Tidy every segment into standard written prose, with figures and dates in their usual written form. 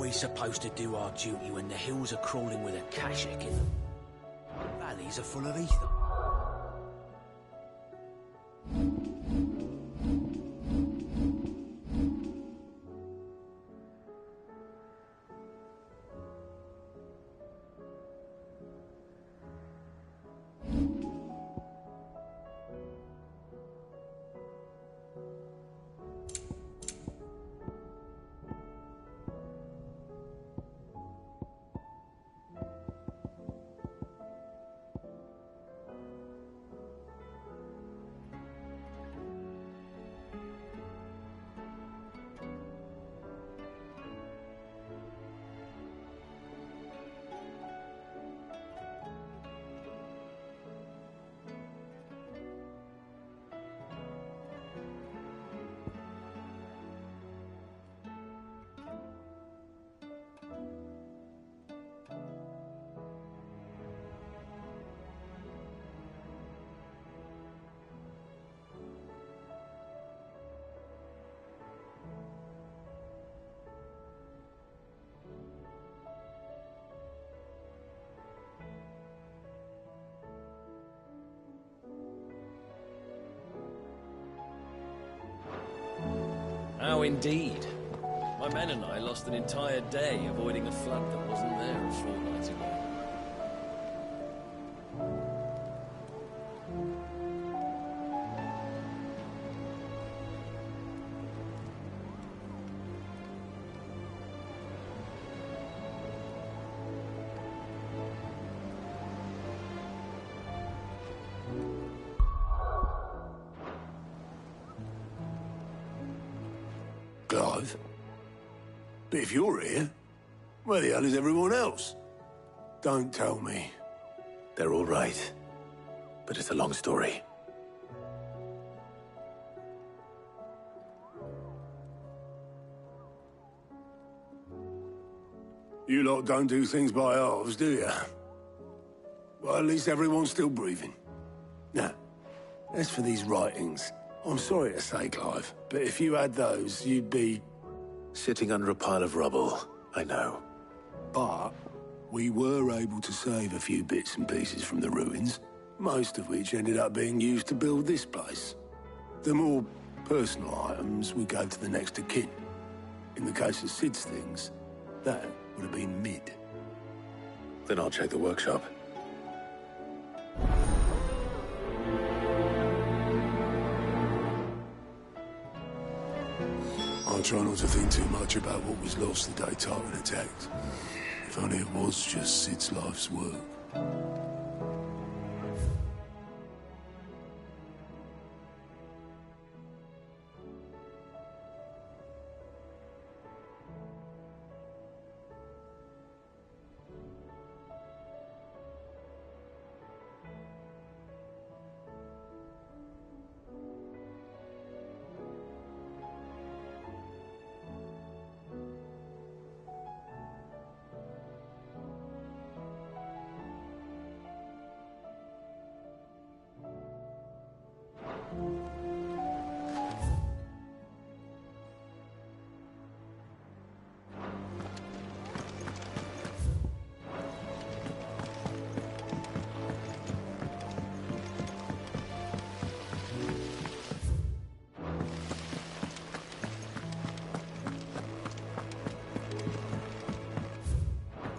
we supposed to do our duty when the hills are crawling with a kashik in them? Valleys are full of ether. How indeed. My men and I lost an entire day avoiding a flood that wasn't there a fortnight ago. Clive? But if you're here, where the hell is everyone else? Don't tell me. They're all right. But it's a long story. You lot don't do things by halves, do you? Well, at least everyone's still breathing. Now, as for these writings, I'm sorry to say, Clive, but if you had those, you'd be... Sitting under a pile of rubble, I know. But we were able to save a few bits and pieces from the ruins, most of which ended up being used to build this place. The more personal items we gave to the next of kin. In the case of Sid's things, that would have been mid. Then I'll check the workshop. I try not to think too much about what was lost the day Tarkin attacked. If only it was just Sid's life's work.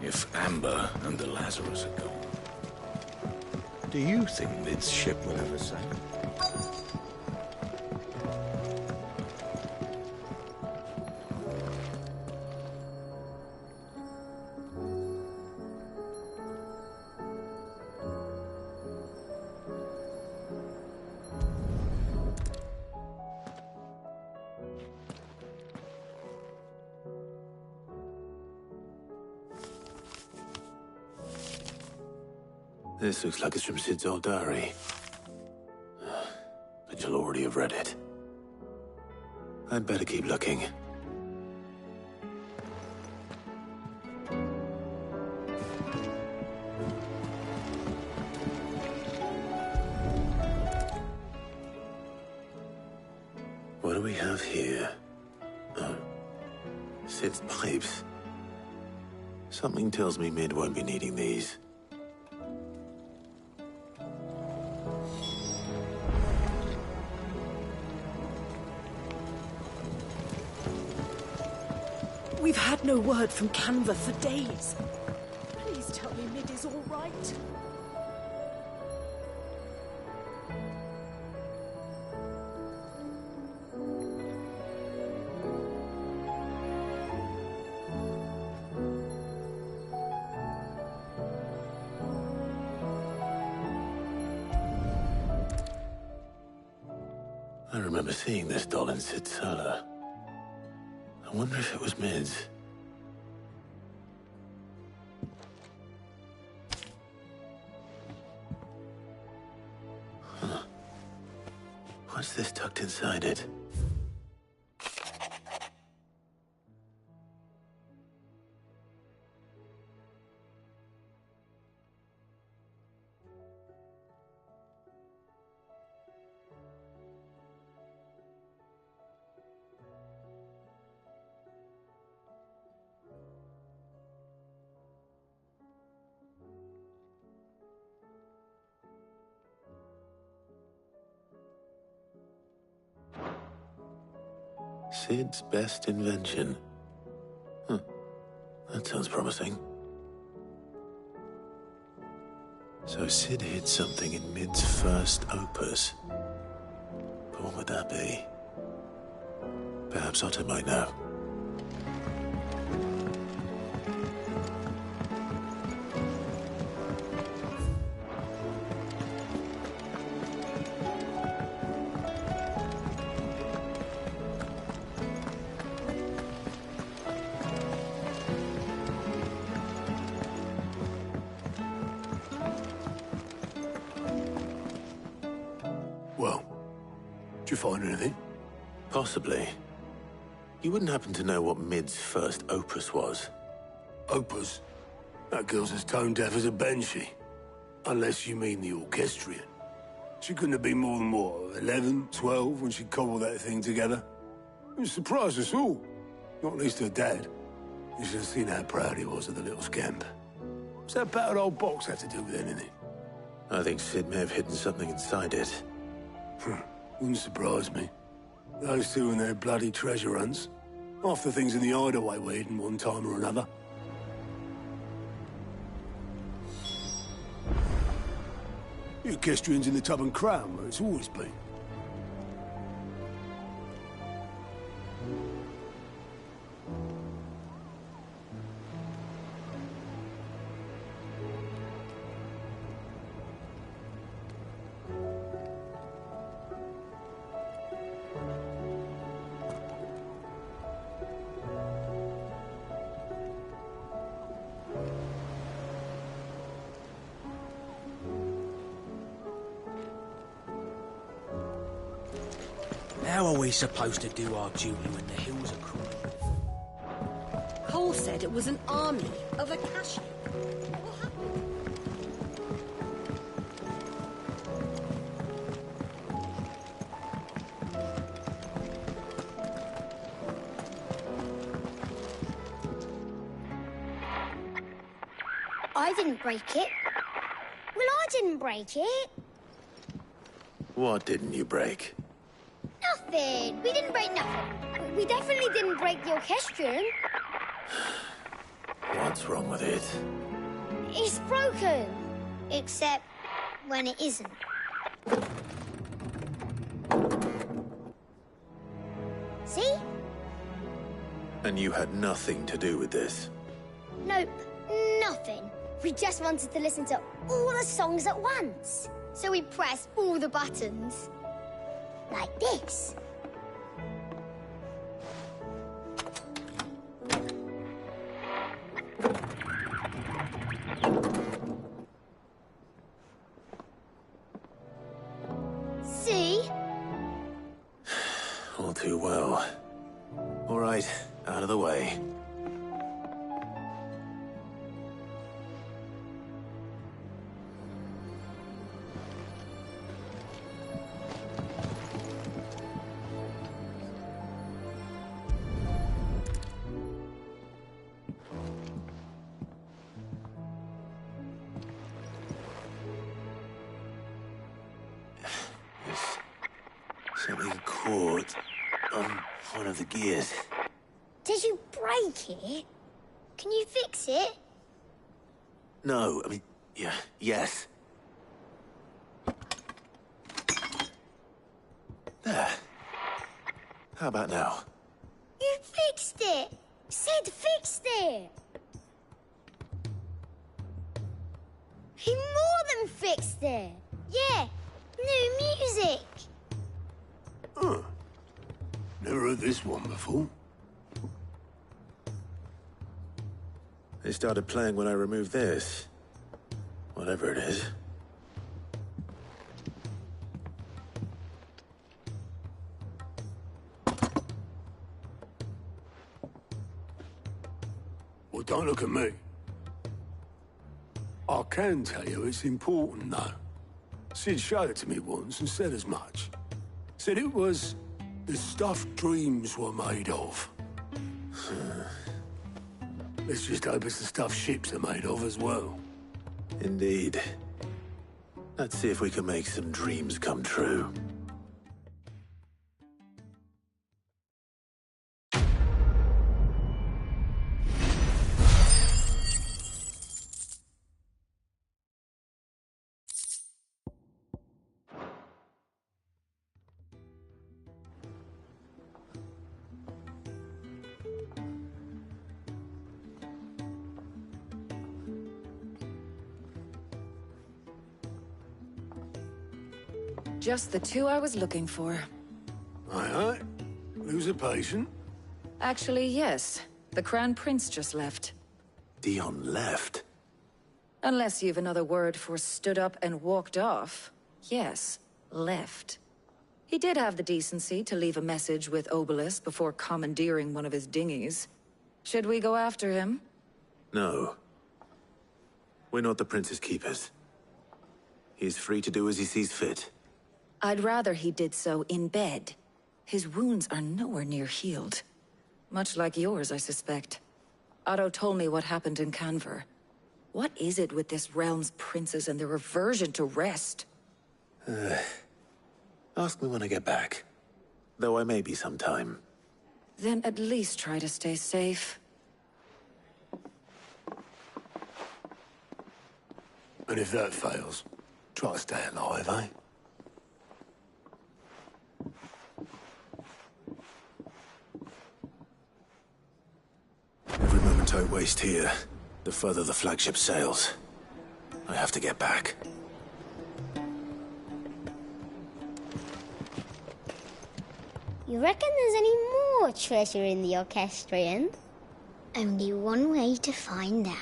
If Amber and the Lazarus are gone, Do you think this ship will ever sail? This looks like it's from Sid's old diary. But you'll already have read it. I'd better keep looking. What do we have here? Oh, Sid's pipes. Something tells me Mid won't be needing these. We've had no word from Canva for days. Please tell me Mid is all right. I remember seeing this doll in Sid's cellar. I wonder if it was Mid's. Huh. What's this tucked inside it? Sid's best invention. Huh. That sounds promising. So Sid hid something in Mid's first opus. But what would that be? Perhaps Otto might know. Well, did you find anything? Possibly. You wouldn't happen to know what Mid's first opus was? Opus? That girl's as tone deaf as a banshee. Unless you mean the orchestrion. She couldn't have been more than, what, 11, 12 when she cobbled that thing together? It surprised us all. Not least her dad. You should have seen how proud he was of the little scamp. What's that battered old box have to do with anything? I think Sid may have hidden something inside it. Wouldn't surprise me. Those two and their bloody treasure hunts. Half the things in the hideaway were hidden one time or another. The orchestrion's in the Tub and Crown, where it's always been. How are we supposed to do our duty when the hills are crawling? Cole said it was an army of Akashi. What happened? I didn't break it. Well, I didn't break it. What didn't you break? Nothing. We didn't break nothing. We definitely didn't break the orchestrion. What's wrong with it? It's broken. Except when it isn't. See? And you had nothing to do with this? Nope. Nothing. We just wanted to listen to all the songs at once. So we pressed all the buttons. Like this. See? All too well. All right, out of the way. Something caught on one of the gears. Did you break it? Can you fix it? No, I mean, yeah, yes. There. How about now? You fixed it! Sid fixed it! He more than fixed it! Yeah, new music! Huh. Never heard this one before. They started playing when I removed this. Whatever it is. Well, don't look at me. I can tell you it's important, though. Sid showed it to me once and said as much. Said it was the stuff dreams were made of. Let's just hope it's the stuff ships are made of as well. Indeed. Let's see if we can make some dreams come true. Just the two I was looking for. Aye. Lose a patient? Actually, yes. The Crown Prince just left. Dion left. Unless you've another word for stood up and walked off. Yes, left. He did have the decency to leave a message with Obelisk before commandeering one of his dinghies. Should we go after him? No. We're not the Prince's keepers. He's free to do as he sees fit. I'd rather he did so in bed. His wounds are nowhere near healed. Much like yours, I suspect. Otto told me what happened in Canver. What is it with this realm's princes and their aversion to rest? Ask me when I get back. Though I may be sometime. Then at least try to stay safe. And if that fails, try to stay alive, eh? Every moment I waste here, the further the flagship sails. I have to get back. You reckon there's any more treasure in the Orchestrion? Only one way to find out.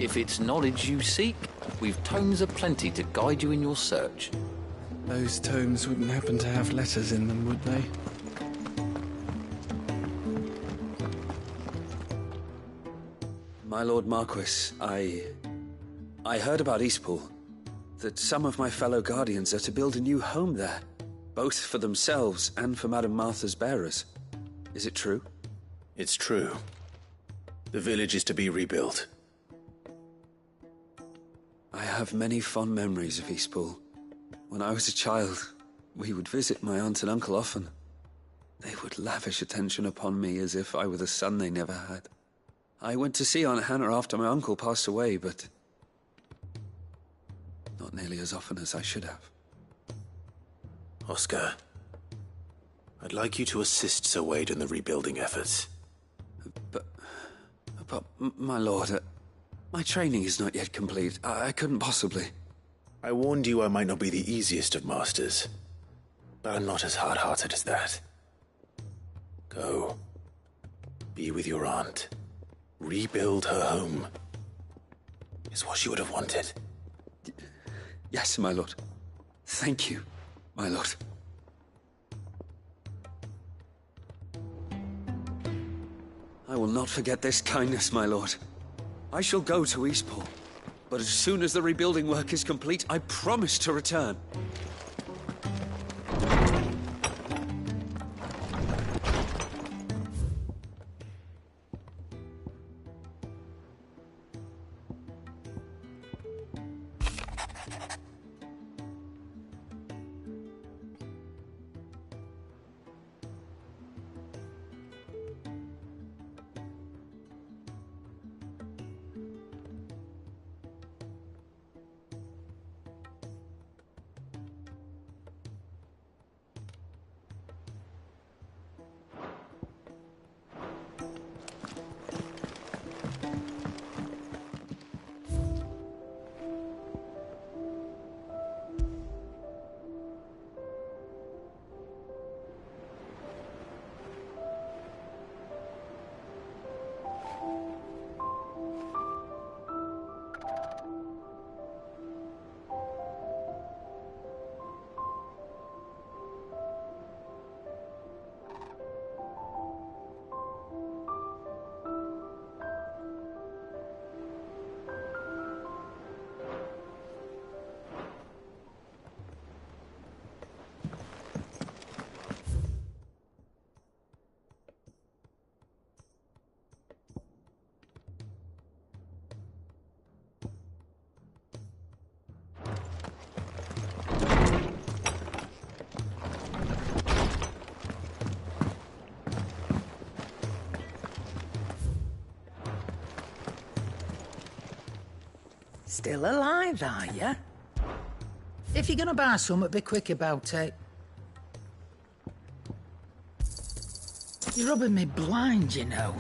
If it's knowledge you seek, we've tomes aplenty to guide you in your search. Those tomes wouldn't happen to have letters in them, would they? My Lord Marquis, I heard about Eastpool. That some of my fellow Guardians are to build a new home there, both for themselves and for Madame Martha's bearers. Is it true? It's true. The village is to be rebuilt. I have many fond memories of Eastpool. When I was a child, we would visit my aunt and uncle often. They would lavish attention upon me as if I were the son they never had. I went to see Aunt Hannah after my uncle passed away, but not nearly as often as I should have. Oscar, I'd like you to assist Sir Wade in the rebuilding efforts. But my lord, my training is not yet complete. I couldn't possibly. I warned you I might not be the easiest of masters, but I'm not as hard-hearted as that. Go. Be with your aunt. Rebuild her home. Is what she would have wanted. Yes, my lord. Thank you, my lord. I will not forget this kindness, my lord. I shall go to Eastpool, but as soon as the rebuilding work is complete, I promise to return. Still alive, are ya? If you're gonna buy something, be quick about it. You're rubbing me blind, you know.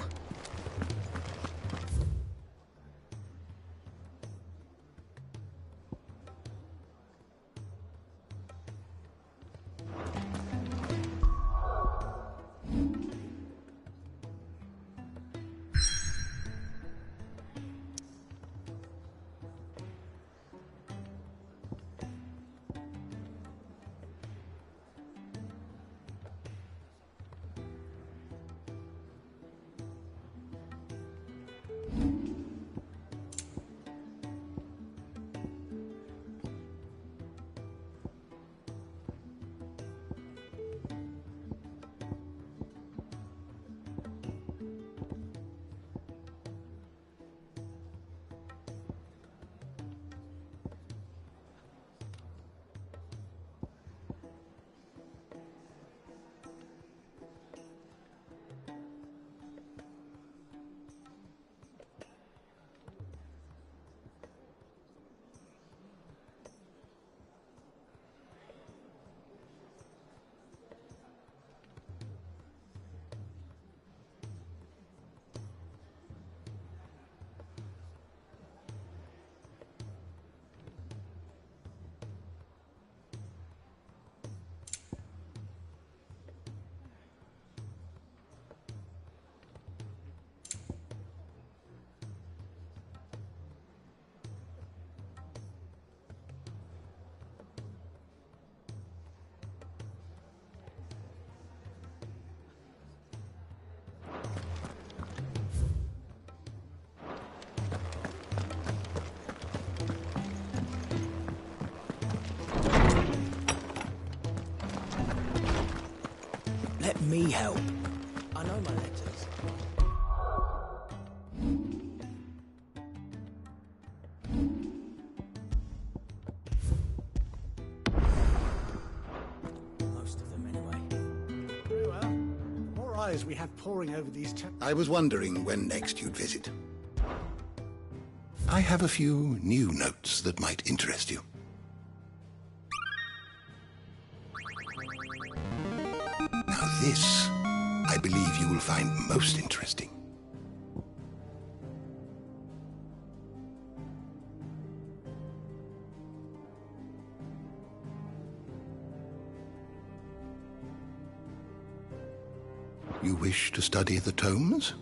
Let me help. I know my letters. Most of them, anyway. Very well. The more eyes we have poring over these I was wondering when next you'd visit. I have a few new notes that might interest you. Now this, I believe you will find most interesting. You wish to study the tomes?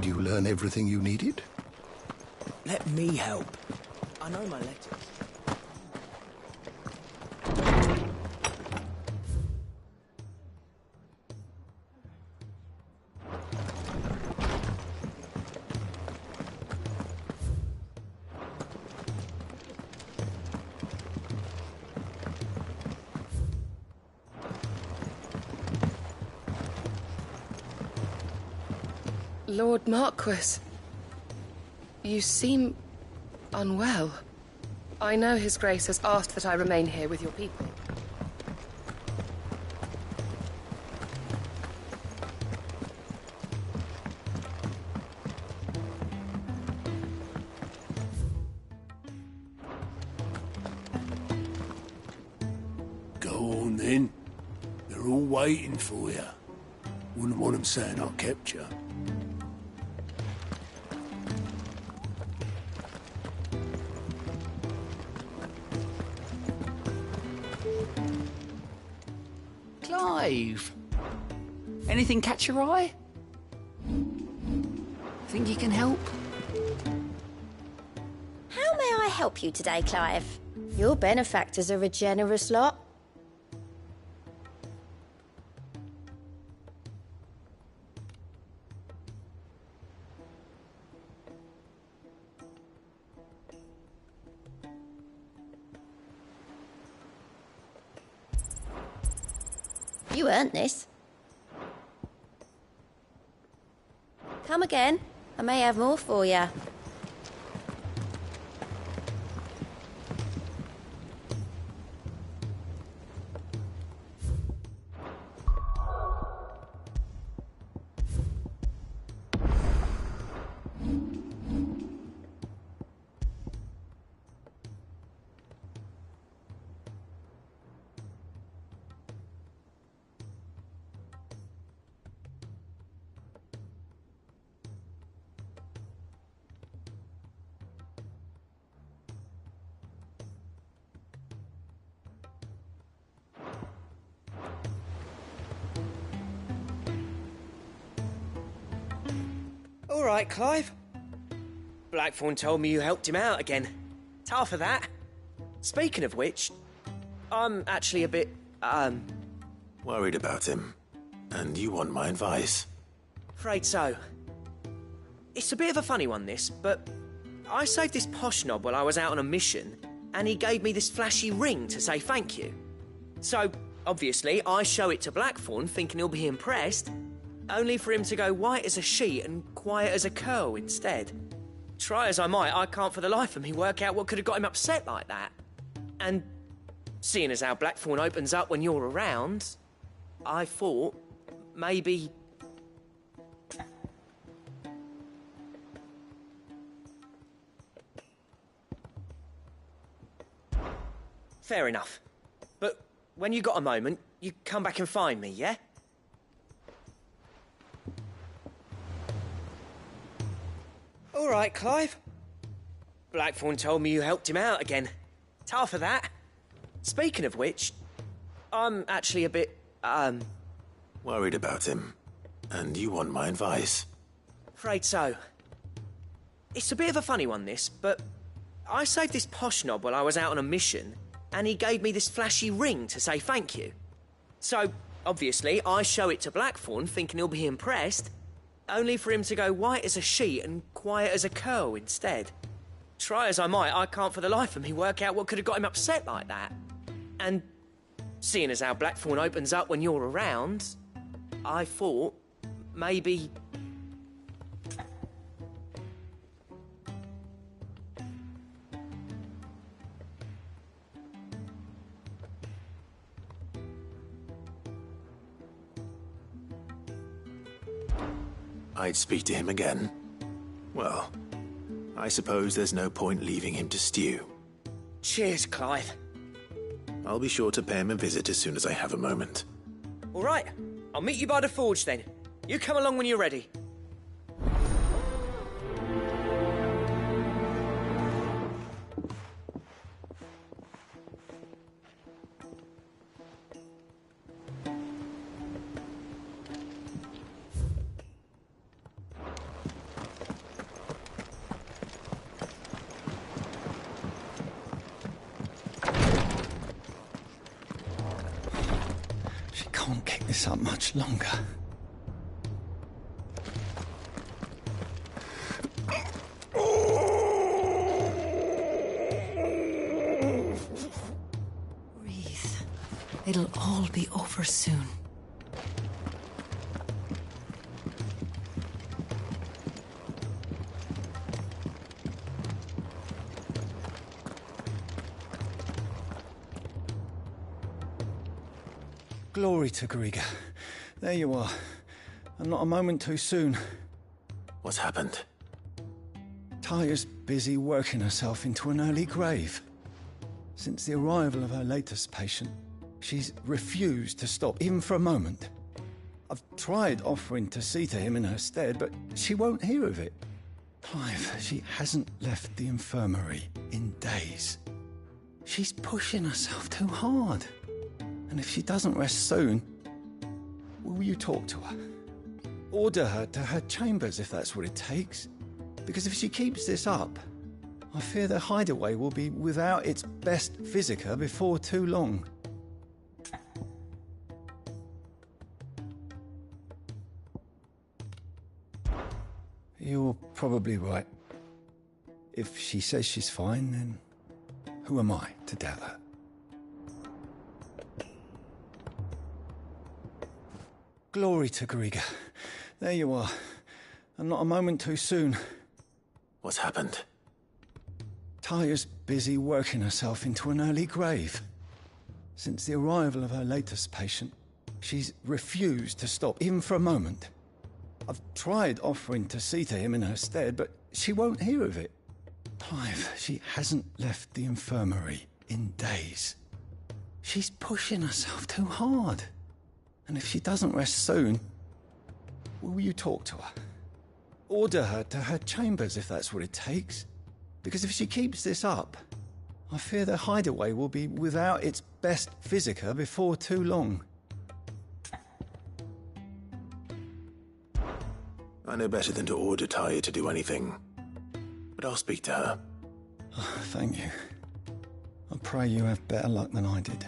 Did you learn everything you needed? Let me help. I know my letters. Lord Marquis, you seem unwell. I know His Grace has asked that I remain here with your people. Go on then. They're all waiting for you. Wouldn't want them saying I kept you. Clive! Anything catch your eye? Think you can help? How may I help you today, Clive? Your benefactors are a generous lot. You earned this. Come again. I may have more for you. All right, Clive. Blackthorn told me you helped him out again. Tough of that. Speaking of which, I'm actually a bit, Worried about him. And you want my advice? afraid so. It's a bit of a funny one, this, but I saved this posh knob while I was out on a mission, and he gave me this flashy ring to say thank you. So, obviously, I show it to Blackthorn, thinking he'll be impressed, only for him to go white as a sheet and quiet as a curl instead. Try as I might, I can't for the life of me work out what could have got him upset like that. And seeing as how Blackthorn opens up when you're around, I thought maybe... Fair enough. But when you got a moment, you come back and find me, yeah? All right, Clive. Blackthorn told me you helped him out again. Tough of that. Speaking of which, I'm actually a bit, Worried about him. And you want my advice? afraid so. It's a bit of a funny one, this, but I saved this posh knob while I was out on a mission, and he gave me this flashy ring to say thank you. So, obviously, I show it to Blackthorn, thinking he'll be impressed, only for him to go white as a sheet and quiet as a curl instead. Try as I might, I can't for the life of me work out what could have got him upset like that. And seeing as how Blackthorn opens up when you're around, I thought maybe... I'd speak to him again. Well, I suppose there's no point leaving him to stew. Cheers, Clive. I'll be sure to pay him a visit as soon as I have a moment. All right, I'll meet you by the forge then. You come along when you're ready. this up much longer. Breathe. It'll all be over soon. Glory to Griga. There you are. And not a moment too soon. What's happened? Taya's busy working herself into an early grave. Since the arrival of her latest patient, she's refused to stop, even for a moment. I've tried offering to see to him in her stead, but she won't hear of it. Clive, she hasn't left the infirmary in days. She's pushing herself too hard. And if she doesn't rest soon, will you talk to her? Order her to her chambers if that's what it takes. Because if she keeps this up, I fear the hideaway will be without its best visitor before too long. You're probably right. If she says she's fine, then who am I to doubt her? Glory to Griga. There you are. And not a moment too soon. What's happened? Taya's busy working herself into an early grave. Since the arrival of her latest patient, she's refused to stop, even for a moment. I've tried offering to see to him in her stead, but she won't hear of it. Clive, she hasn't left the infirmary in days. She's pushing herself too hard. And if she doesn't rest soon, will you talk to her? Order her to her chambers if that's what it takes. Because if she keeps this up, I fear the hideaway will be without its best visitor before too long. I know better than to order Taya to do anything. But I'll speak to her. Oh, thank you. I pray you have better luck than I did.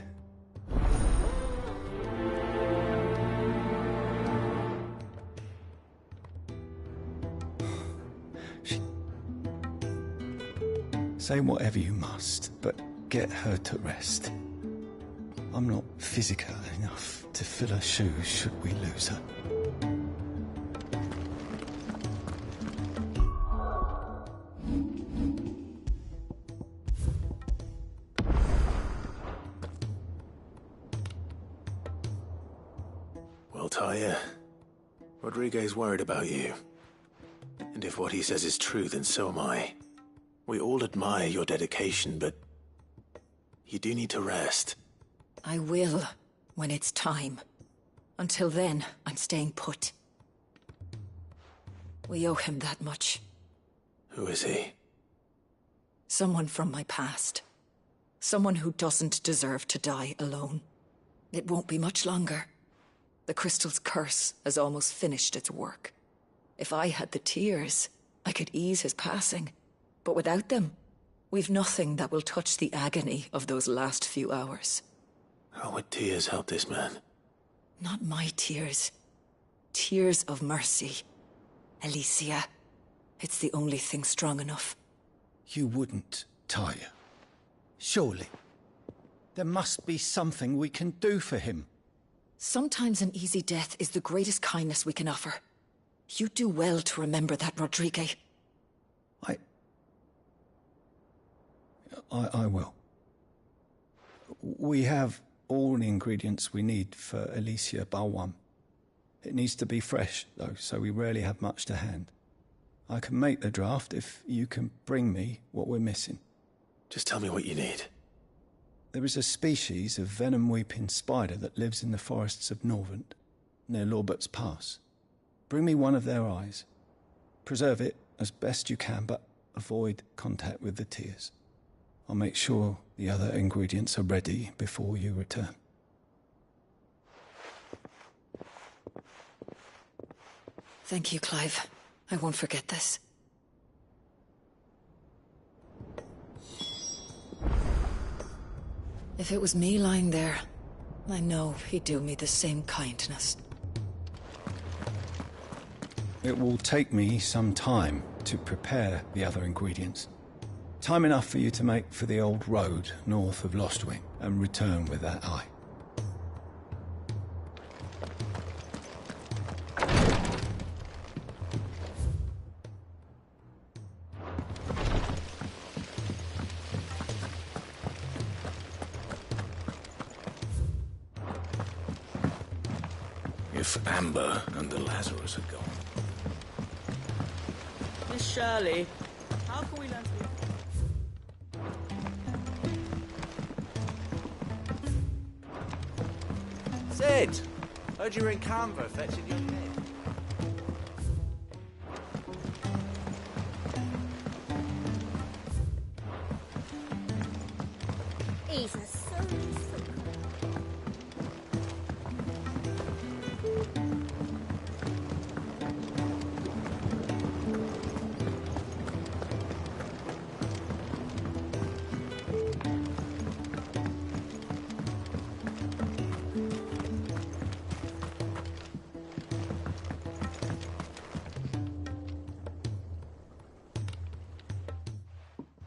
Say whatever you must, but get her to rest. I'm not physical enough to fill her shoes should we lose her. Well, Taya, Rodriguez worried about you. And if what he says is true, then so am I. We all admire your dedication, but you do need to rest. I will, when it's time. Until then, I'm staying put. We owe him that much. Who is he? Someone from my past. Someone who doesn't deserve to die alone. It won't be much longer. The crystal's curse has almost finished its work. If I had the tears, I could ease his passing. But without them, we've nothing that will touch the agony of those last few hours. How would tears help this man? Not my tears. Tears of mercy. Alicia, it's the only thing strong enough. You wouldn't, Taya. Surely. There must be something we can do for him. Sometimes an easy death is the greatest kindness we can offer. You do well to remember that, Rodriguez. I will. We have all the ingredients we need for Alicia Balwam. It needs to be fresh, though, so we rarely have much to hand. I can make the draft if you can bring me what we're missing. Just tell me what you need. There is a species of venom-weeping spider that lives in the forests of Norvent, near Lorbert's Pass. Bring me one of their eyes. Preserve it as best you can, but avoid contact with the tears. I'll make sure the other ingredients are ready before you return. Thank you, Clive. I won't forget this. If it was me lying there, I know he'd do me the same kindness. It will take me some time to prepare the other ingredients. Time enough for you to make for the old road north of Lostwing and return with that eye. If Amber and the Lazarus are gone. Miss Shirley, how can we learn to be... Sid! Heard you were in Canva fetching your name. He's a silly sook.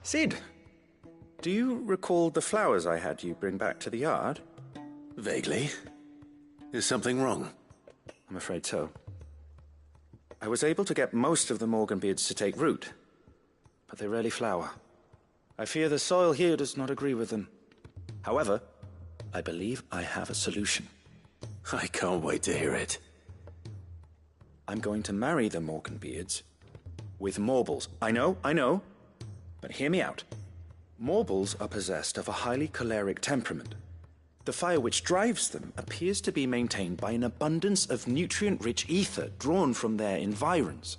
Sid, do you recall the flowers I had you bring back to the yard? Vaguely. Is something wrong? I'm afraid so. I was able to get most of the Morganbeards to take root, but they rarely flower. I fear the soil here does not agree with them. However, I believe I have a solution. I can't wait to hear it. I'm going to marry the Morganbeards with Morbles. I know, but hear me out. Morbles are possessed of a highly choleric temperament. The fire which drives them appears to be maintained by an abundance of nutrient-rich ether drawn from their environs.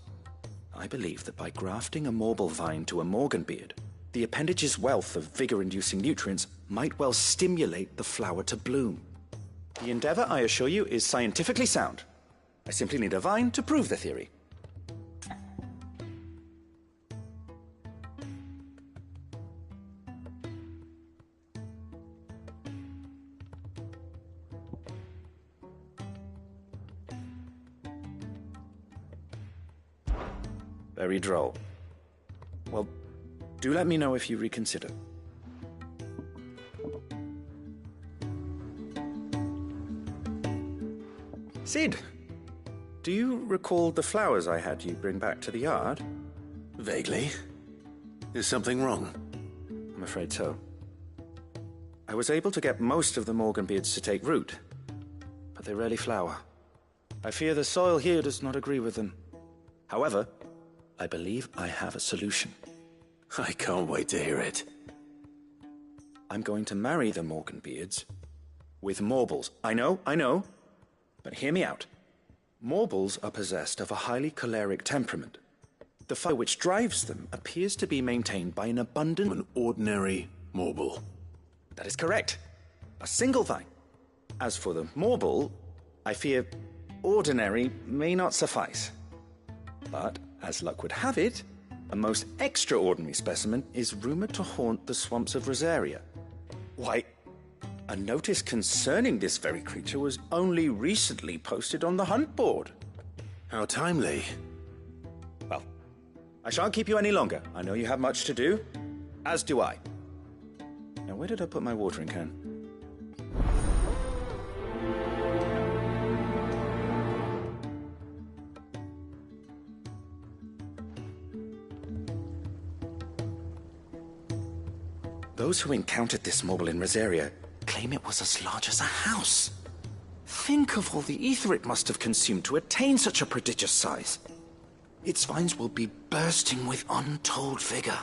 I believe that by grafting a Morble vine to a Morganbeard, the appendage's wealth of vigor-inducing nutrients might well stimulate the flower to bloom. The endeavor, I assure you, is scientifically sound. I simply need a vine to prove the theory. Very droll. Well, do let me know if you reconsider. Sid, do you recall the flowers I had you bring back to the yard? Vaguely. Is something wrong? I'm afraid so. I was able to get most of the Morganbeards to take root, but they rarely flower. I fear the soil here does not agree with them. However, I believe I have a solution. I can't wait to hear it. I'm going to marry the Morganbeards with Morbles. I know, but hear me out. Morbles are possessed of a highly choleric temperament. The fire which drives them appears to be maintained by an abundant... An ordinary Morble. That is correct. A single vine. As for the Morble, I fear ordinary may not suffice. But, as luck would have it, a most extraordinary specimen is rumored to haunt the swamps of Rosaria. Why, a notice concerning this very creature was only recently posted on the hunt board. How timely. Well, I shan't keep you any longer. I know you have much to do, as do I. Now, where did I put my watering can? Those who encountered this Morble in Rosaria claim it was as large as a house. Think of all the ether it must have consumed to attain such a prodigious size. Its vines will be bursting with untold vigor.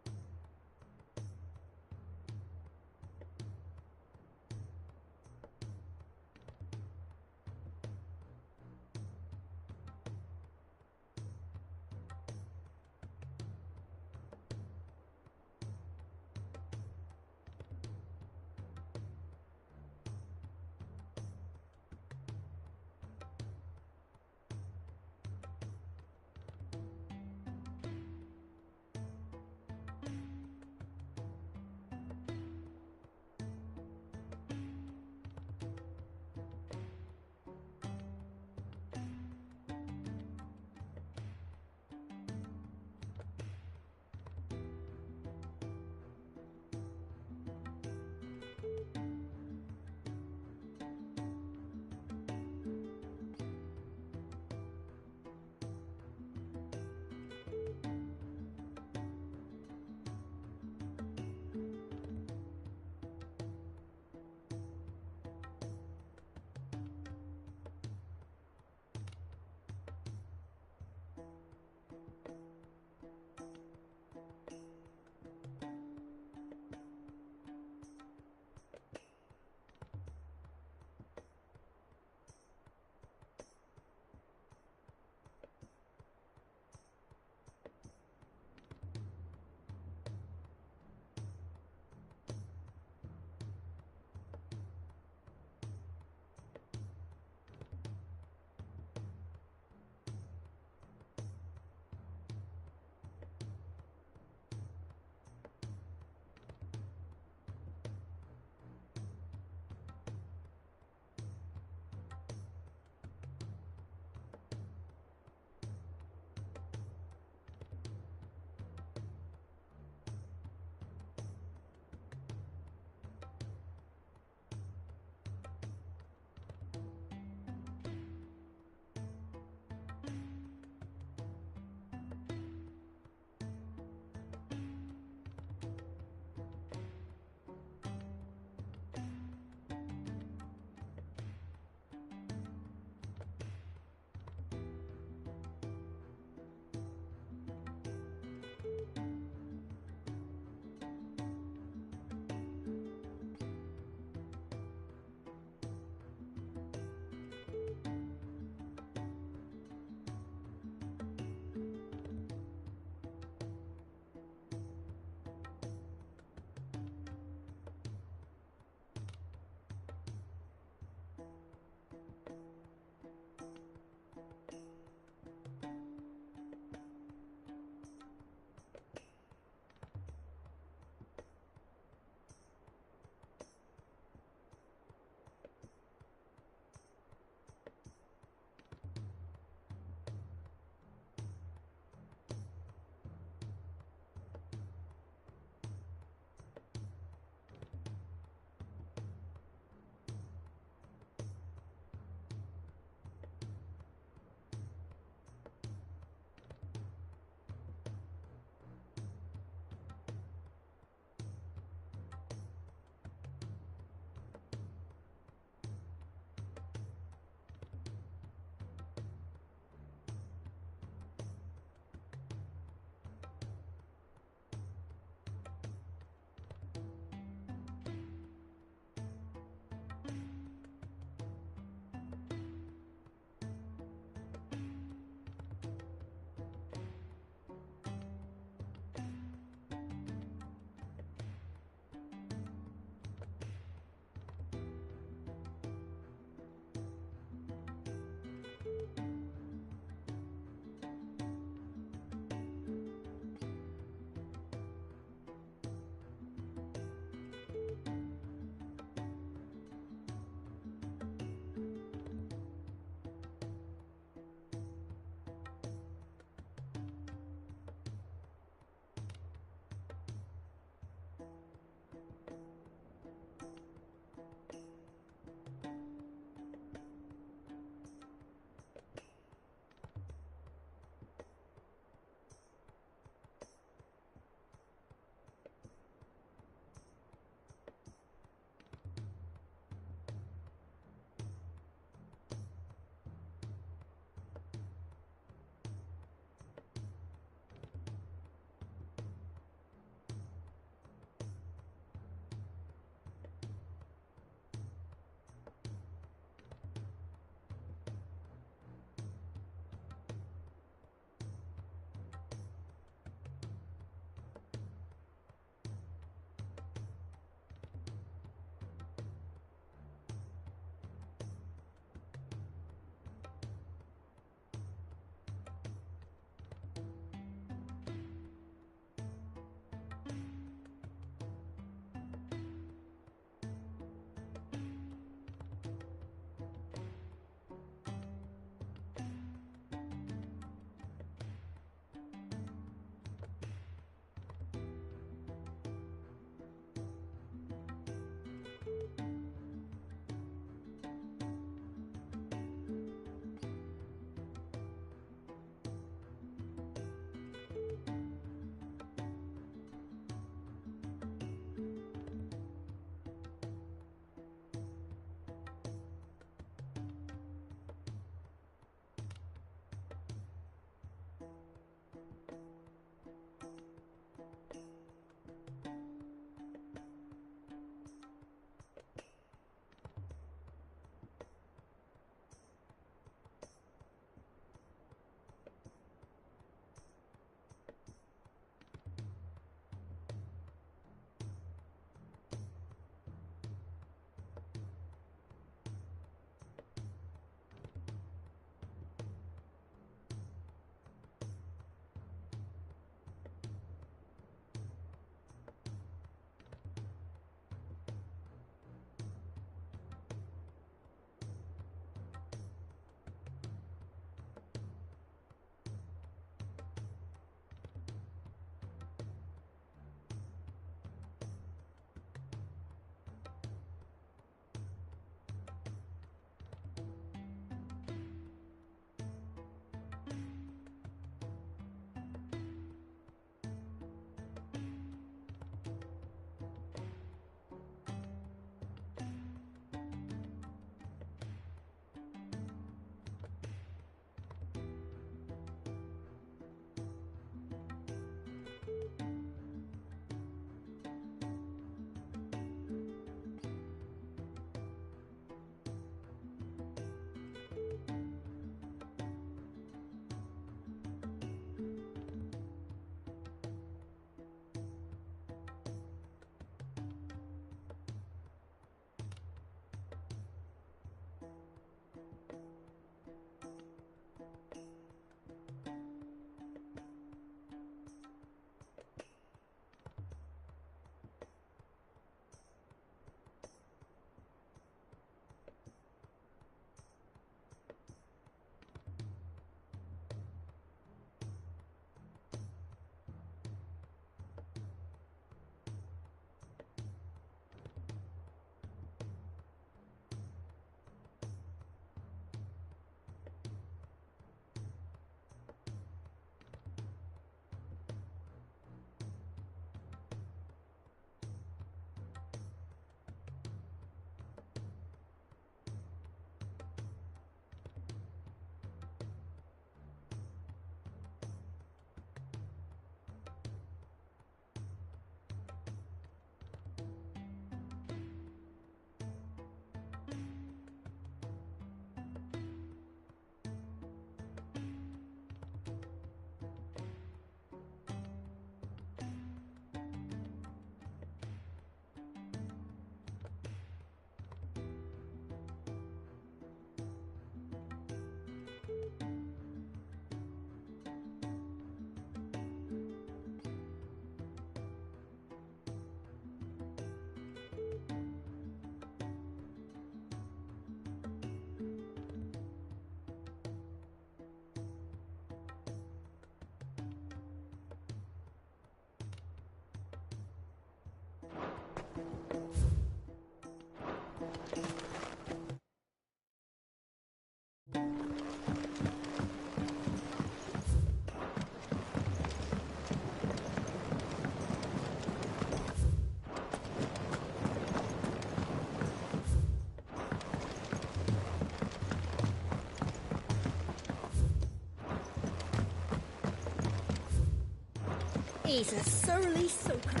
He's a surly soaker.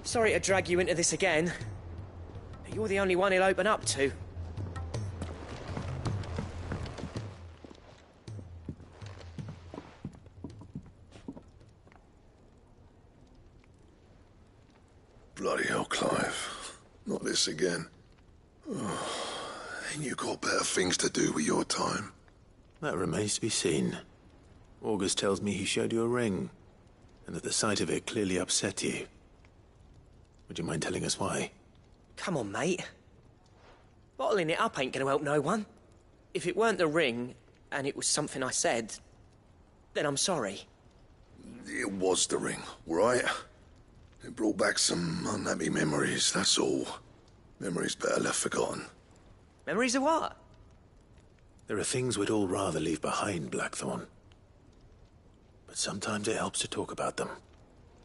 Sorry to drag you into this again. But you're the only one he'll open up to. Bloody hell, Clive. Not this again. Oh, ain't you got better things to do with your time? That remains to be seen. August tells me he showed you a ring, and that the sight of it clearly upset you. Would you mind telling us why? Come on, mate. Bottling it up ain't gonna help no one. If it weren't the ring, and it was something I said, then I'm sorry. It was the ring, right? It brought back some unhappy memories, that's all. Memories better left forgotten. Memories of what? There are things we'd all rather leave behind, Blackthorn. But sometimes it helps to talk about them.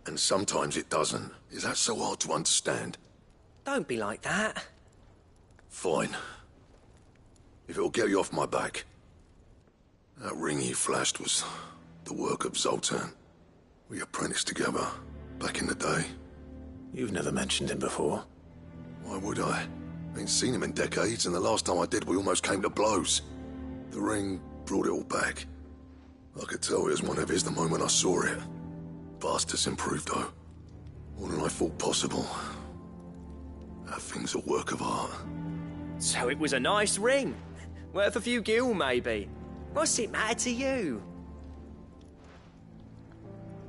And sometimes it doesn't. Is that so hard to understand? Don't be like that. Fine. If it'll get you off my back. That ring you flashed was the work of Zoltan. We apprenticed together, back in the day. You've never mentioned him before. Why would I? Ain't seen him in decades, and the last time I did, we almost came to blows. The ring brought it all back. I could tell it was one of his the moment I saw it. Vast has improved, though. More than I thought possible. That thing's a work of art. So it was a nice ring. Worth a few gil, maybe. What's it matter to you?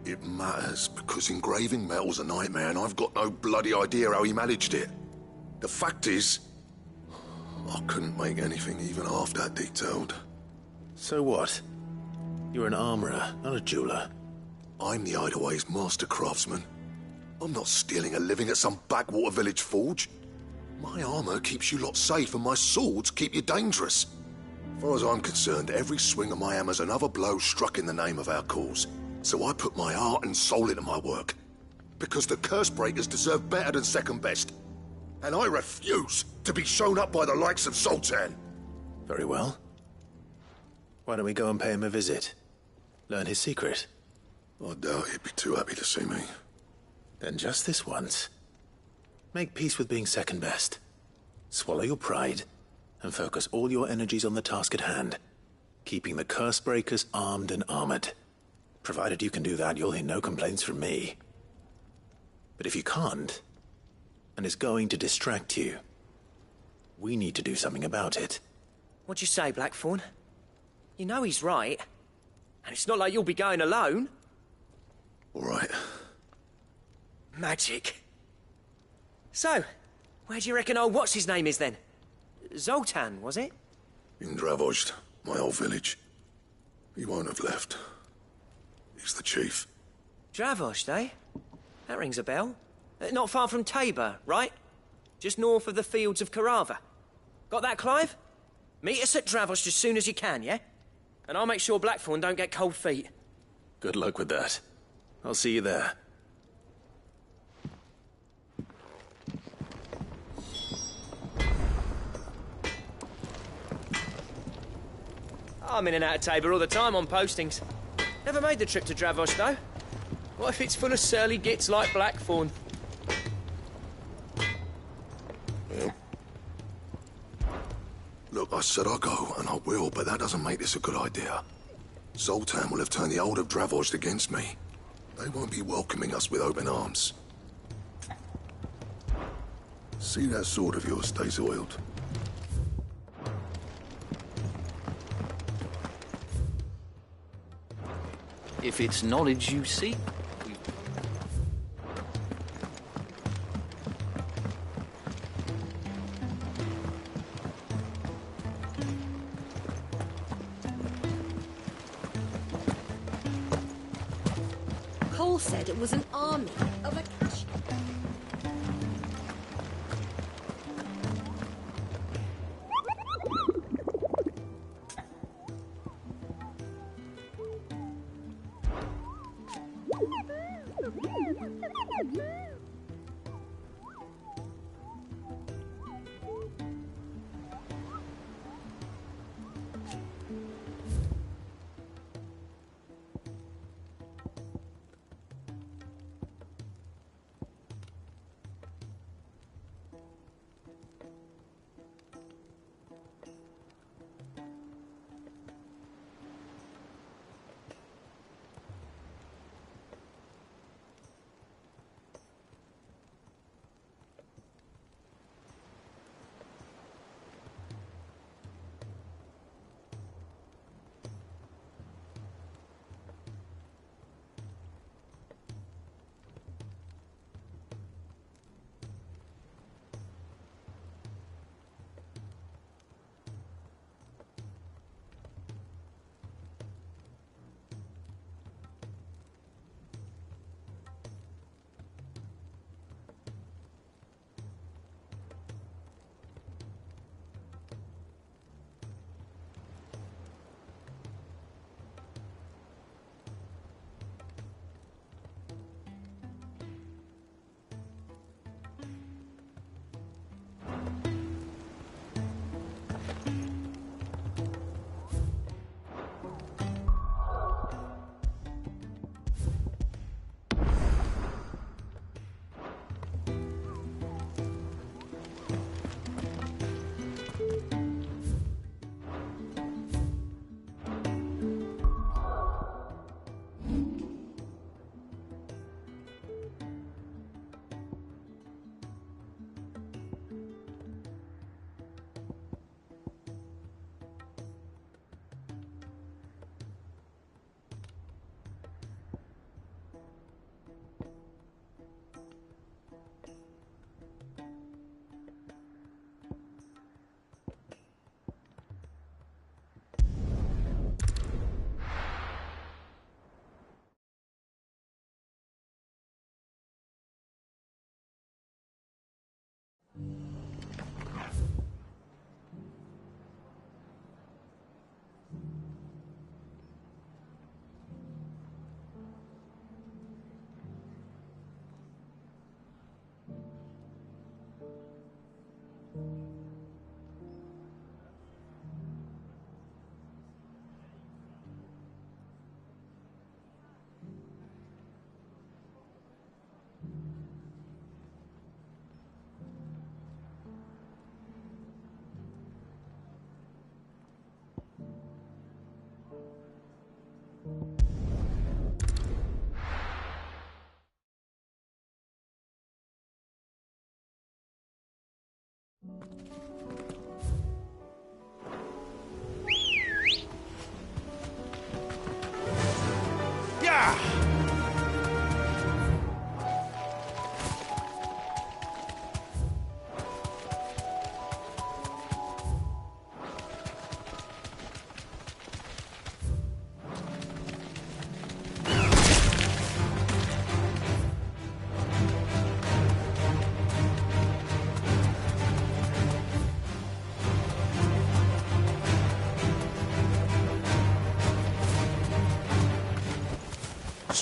It matters because engraving metal's a nightmare, and I've got no bloody idea how he managed it. The fact is, I couldn't make anything even half that detailed. So what? You're an armorer, not a jeweler. I'm the Idaway's master craftsman. I'm not stealing a living at some backwater village forge. My armor keeps you lot safe, and my swords keep you dangerous. As far as I'm concerned, every swing of my hammer's another blow struck in the name of our cause. So I put my heart and soul into my work. Because the curse breakers deserve better than second best. And I refuse to be shown up by the likes of Zoltan. Very well. Why don't we go and pay him a visit? Learn his secret. I doubt he'd be too happy to see me. Then just this once. Make peace with being second best. Swallow your pride, and focus all your energies on the task at hand. Keeping the curse breakers armed and armored. Provided you can do that, you'll hear no complaints from me. But if you can't, and it's going to distract you, we need to do something about it. What'd you say, Blackthorn? You know he's right. And it's not like you'll be going alone. All right. Magic. So, where do you reckon old what's-his-name is then? Zoltan, was it? In Dravozd, my old village. He won't have left. He's the chief. Dravozd, eh? That rings a bell. Not far from Tabor, right? Just north of the fields of Carava. Got that, Clive? Meet us at Dravozd as soon as you can, yeah? And I'll make sure Blackthorn don't get cold feet. Good luck with that. I'll see you there. I'm in and out of Tabor all the time on postings. Never made the trip to Dravozd, though. What if it's full of surly gits like Blackthorn? Yeah. Look, I said I'll go, and I will, but that doesn't make this a good idea. Zoltan will have turned the old of Dravozd against me. They won't be welcoming us with open arms. See that sword of yours stays oiled. If it's knowledge you seek, Cole said it was an army of a cash.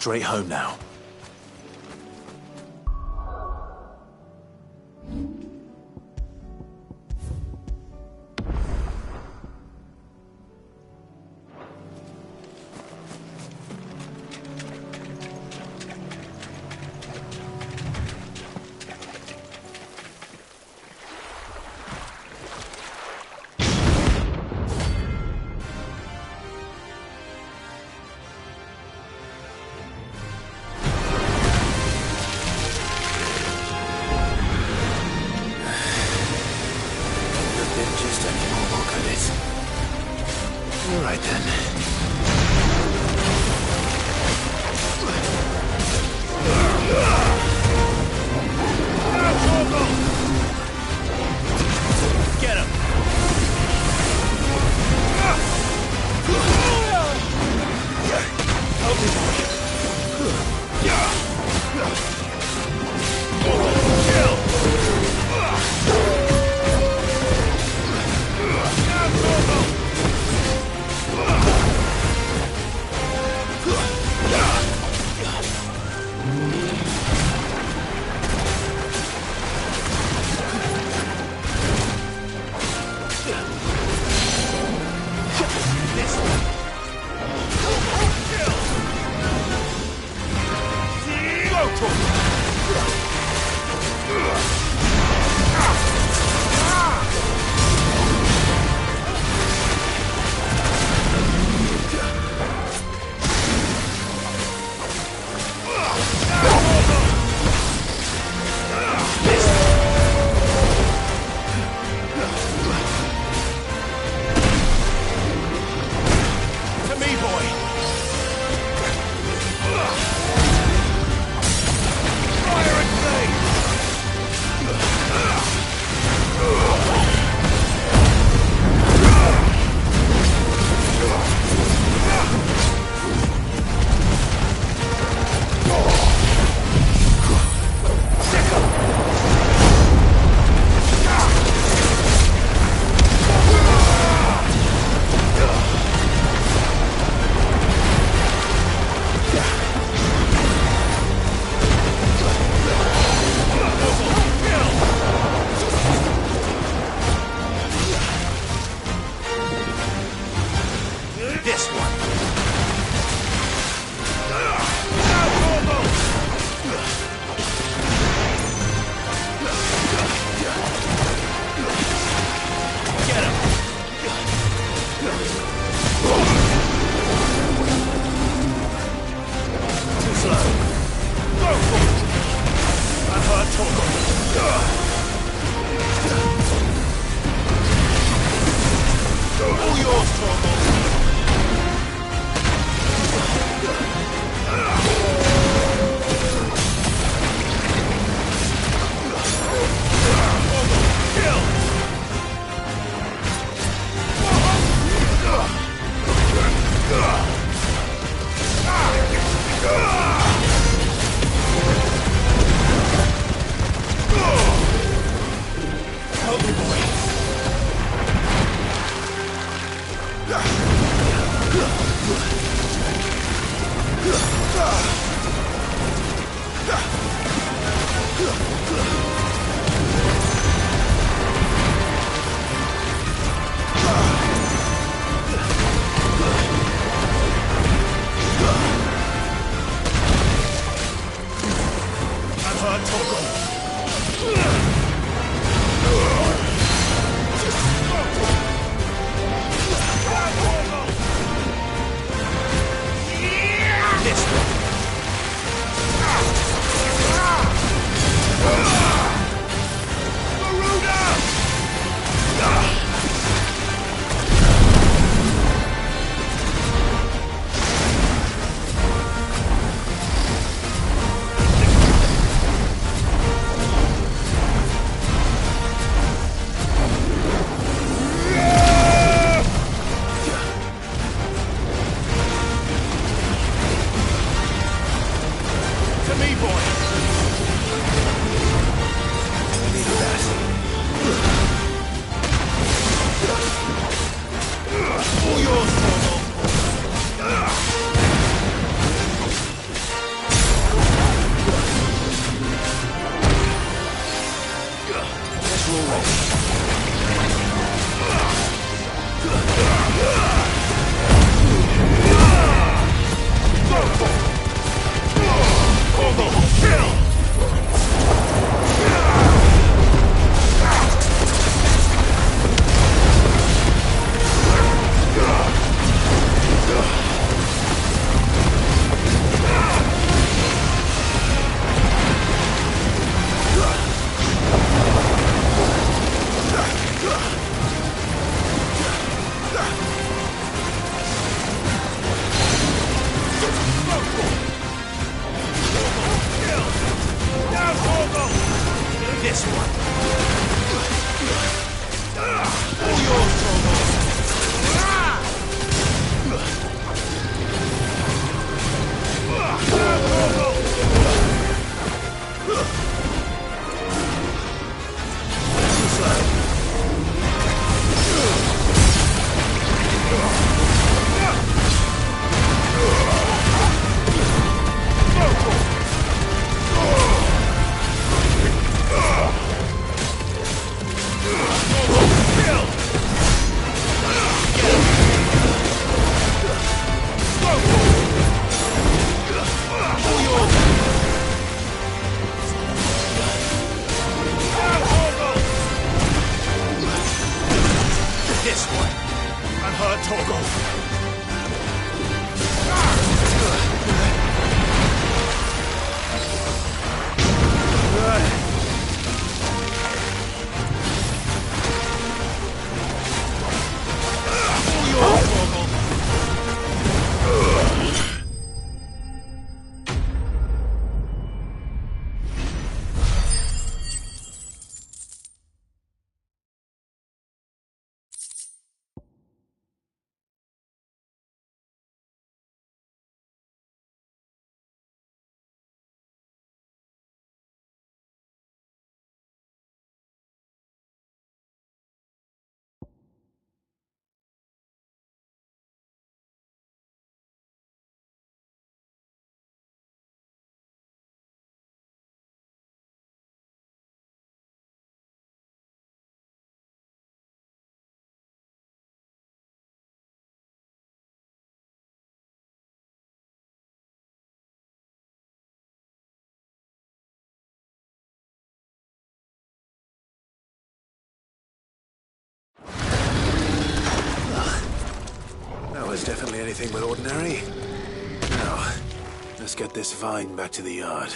Straight home now. to me, boy! Needed that. All yours, Torgal! Let's roll off. This one. All yours, Torgal. This way. I'm hurt, Torgal. All yours, Torgal. That was definitely anything but ordinary. Now, let's get this vine back to the yard.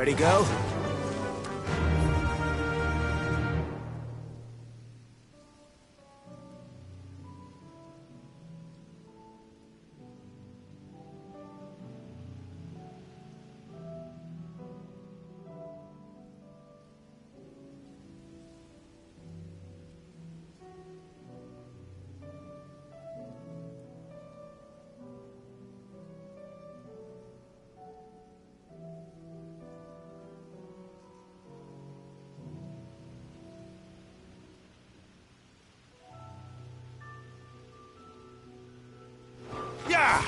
Ready, girl? Yeah!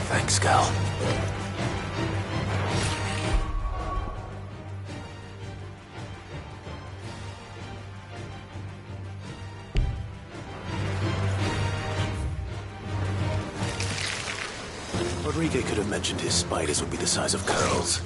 Thanks, Gal. Rodriguez could have mentioned his spiders would be the size of curls.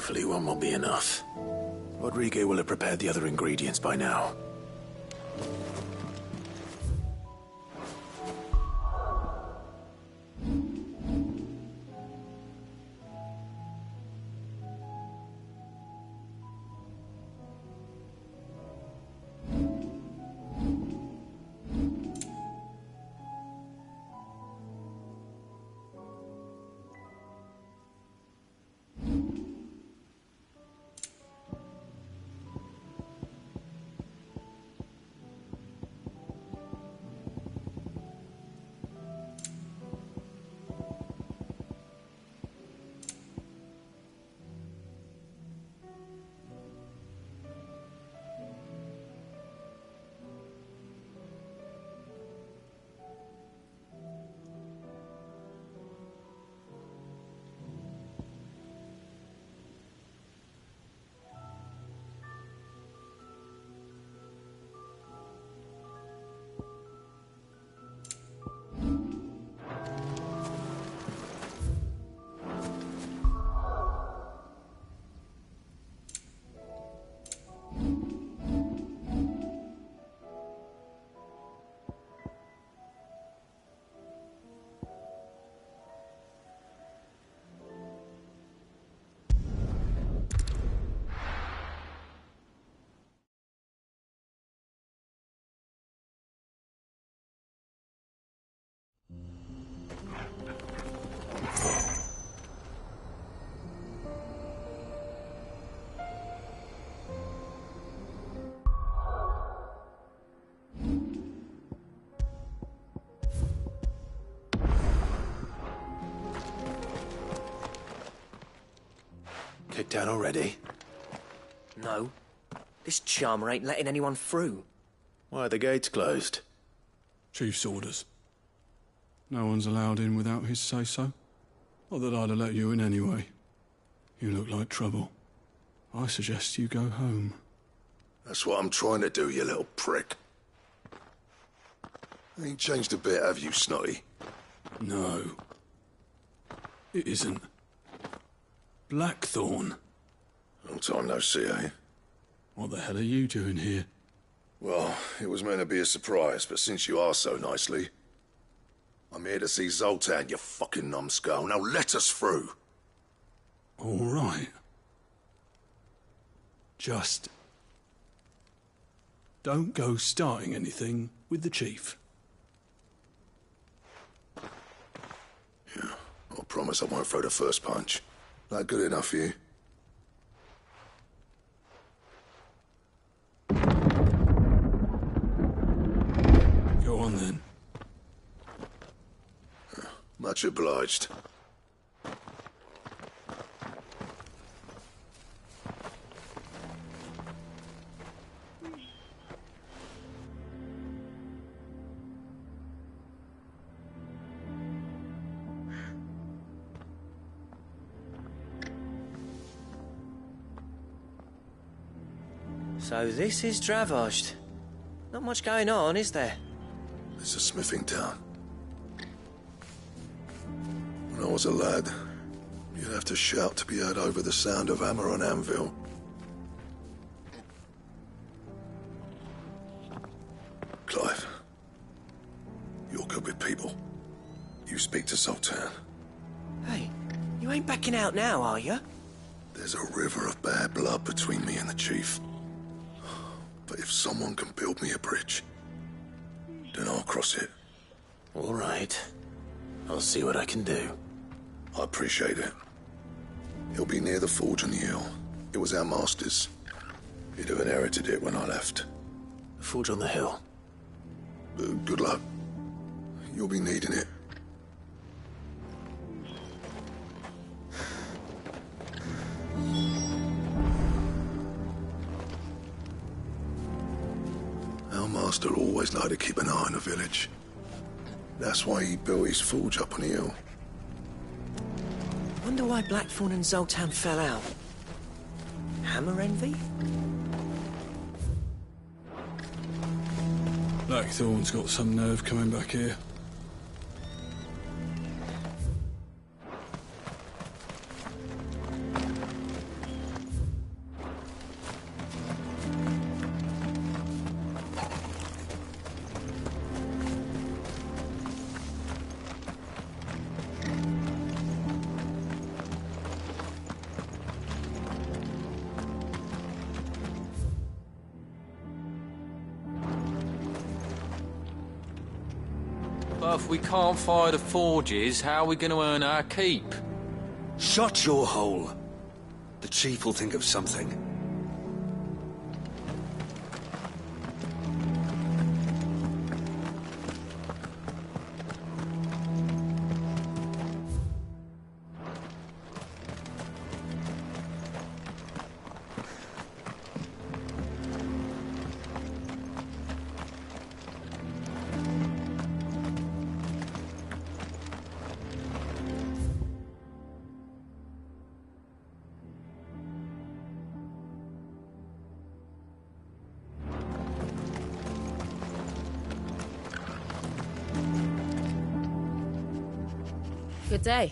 Hopefully one will be enough. Rodriguez will have prepared the other ingredients by now. kicked down already? No. This charmer ain't letting anyone through. Why are the gates closed? Chief's orders. No one's allowed in without his say-so. Not that I'd have let you in anyway. You look like trouble. I suggest you go home. That's what I'm trying to do, you little prick. Ain't changed a bit, have you, Snotty? No. It isn't. Blackthorn. Long time no see, eh? What the hell are you doing here? Well, it was meant to be a surprise, but since you asked so nicely... I'm here to see Zoltan, you fucking numbskull. Now let us through. All right. Just... don't go starting anything with the chief. Yeah, I promise I won't throw the first punch. That good enough for you? Go on then. Much obliged. So this is Dravaged. Not much going on, is there? It's a smithing town. When I was a lad, you'd have to shout to be heard over the sound of hammer on anvil. Clive, you're good with people. You speak to Zoltan. Hey, you ain't backing out now, are you? There's a river of bad blood between me and the chief. But if someone can build me a bridge, then I'll cross it. All right. I'll see what I can do. I appreciate it. He'll be near the forge on the hill. It was our master's. He'd have inherited it when I left. The forge on the hill? Good luck. You'll be needing it. Our master always liked to keep an eye on the village. That's why he built his forge up on the hill. Wonder why Blackthorn and Zoltan fell out. Hammer envy? Blackthorn's got some nerve coming back here. But if we can't fire the forges, how are we going to earn our keep? Shut your hole. The chief will think of something. Good day.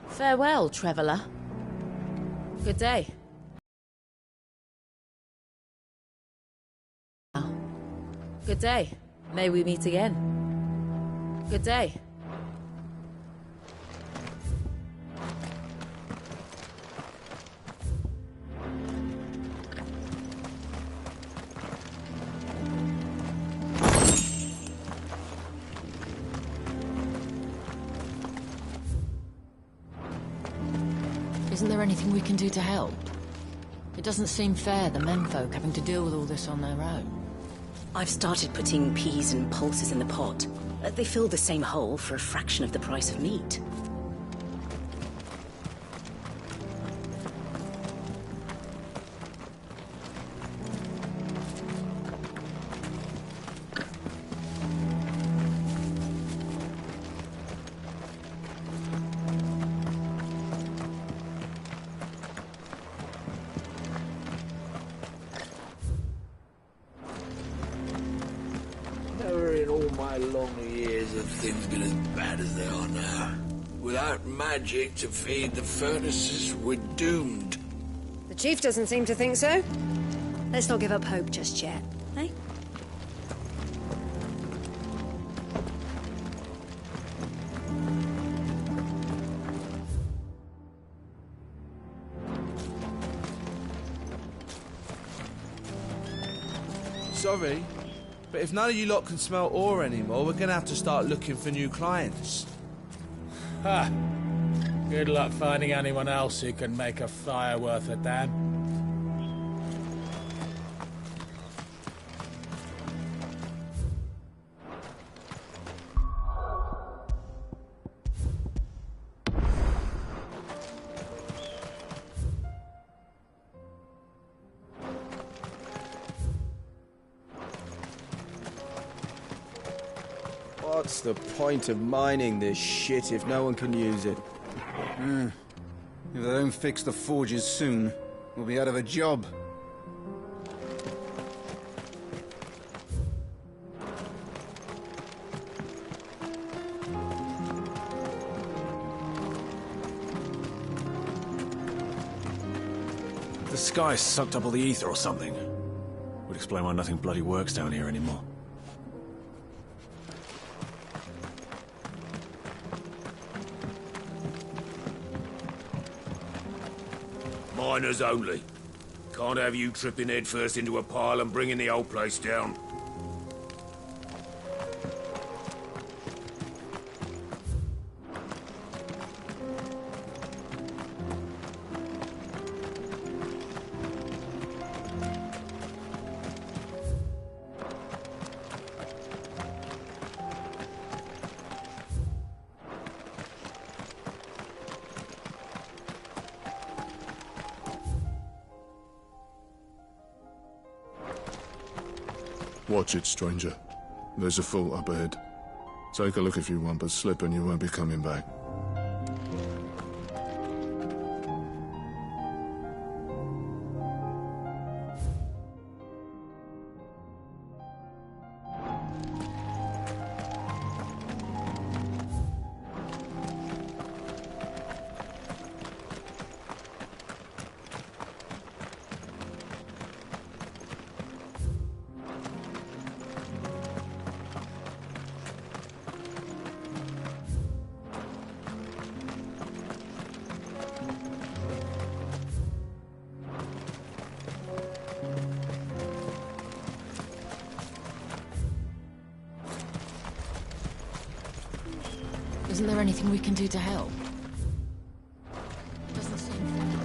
Farewell, traveller. Good day. Good day. May we meet again. Good day. Isn't there anything we can do to help? It doesn't seem fair, the menfolk having to deal with all this on their own. I've started putting peas and pulses in the pot. They fill the same hole for a fraction of the price of meat. Never in all my long years have things been as bad as they are now. Without magic to feed the furnaces, we're doomed. The chief doesn't seem to think so. Let's not give up hope just yet, eh? Sorry, but if none of you lot can smell ore anymore, we're gonna have to start looking for new clients. Ha! Good luck finding anyone else who can make a fire worth a damn. What's the point of mining this shit if no one can use it? If they don't fix the forges soon, we'll be out of a job. The sky sucked up all the ether or something. Would explain why nothing bloody works down here anymore. Miners only. Can't have you tripping headfirst into a pile and bringing the whole place down. Watch it, stranger. There's a fault up ahead. Take a look if you want, but slip and you won't be coming back. Isn't there anything we can do to help? Doesn't seem fair.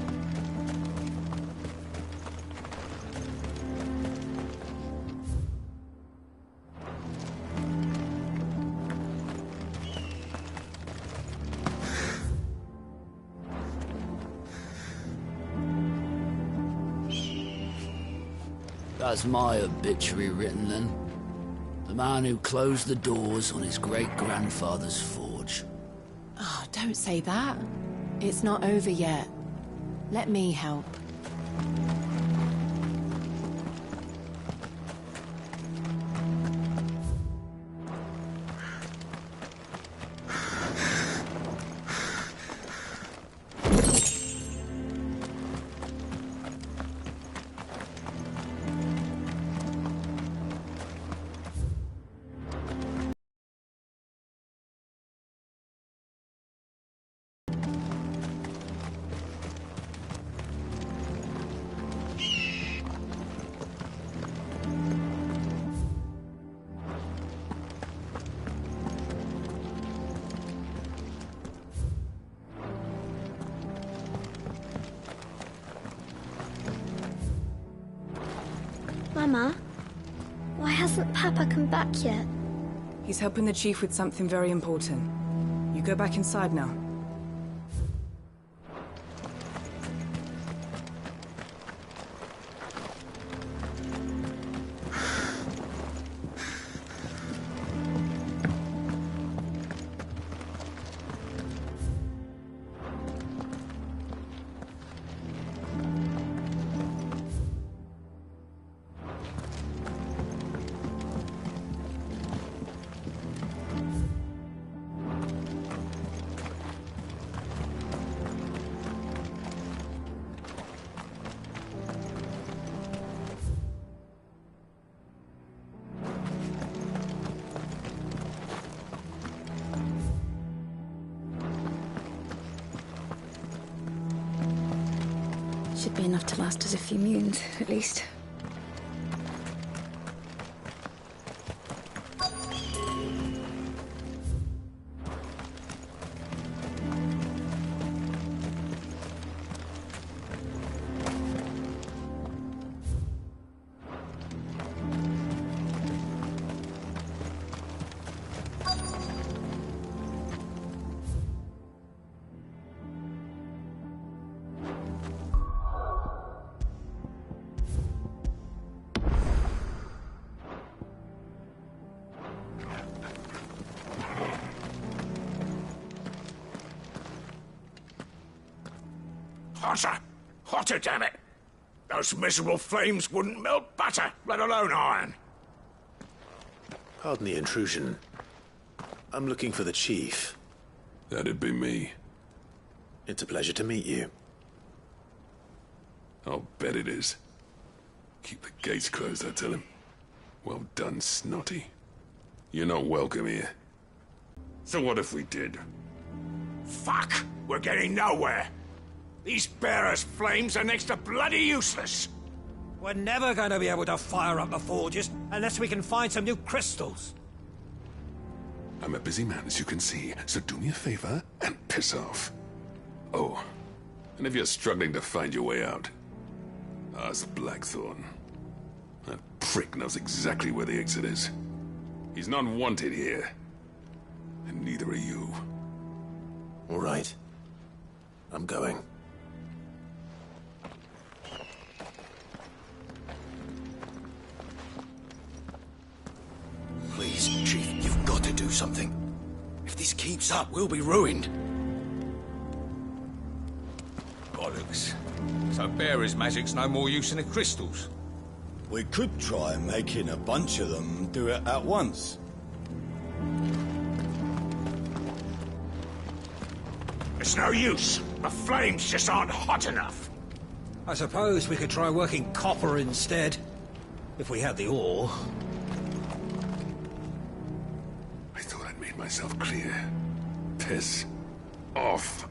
That's my obituary written then. The man who closed the doors on his great-grandfather's forge. Oh, don't say that. It's not over yet. Let me help. Mama, why hasn't Papa come back yet? He's helping the chief with something very important. You go back inside now. Should be enough to last us a few moons, at least. Hotter! Hotter, damn it! Those miserable flames wouldn't melt butter, let alone iron. Pardon the intrusion. I'm looking for the chief. That'd be me. It's a pleasure to meet you. I'll bet it is. Keep the gates closed, I tell him. Well done, Snotty. You're not welcome here. So what if we did? Fuck! We're getting nowhere! These bearers' flames are next to bloody useless! We're never going to be able to fire up the forges unless we can find some new crystals. I'm a busy man, as you can see, so do me a favor and piss off. Oh, and if you're struggling to find your way out, ask Blackthorn. That prick knows exactly where the exit is. He's not wanted here. And neither are you. All right. I'm going. Please, Chief, you've got to do something. If this keeps up, we'll be ruined. Bollocks. So bearer's magic's no more use than the crystals. We could try making a bunch of them do it at once. It's no use. The flames just aren't hot enough. I suppose we could try working copper instead. If we had the ore. I thought I'd made myself clear. Piss off.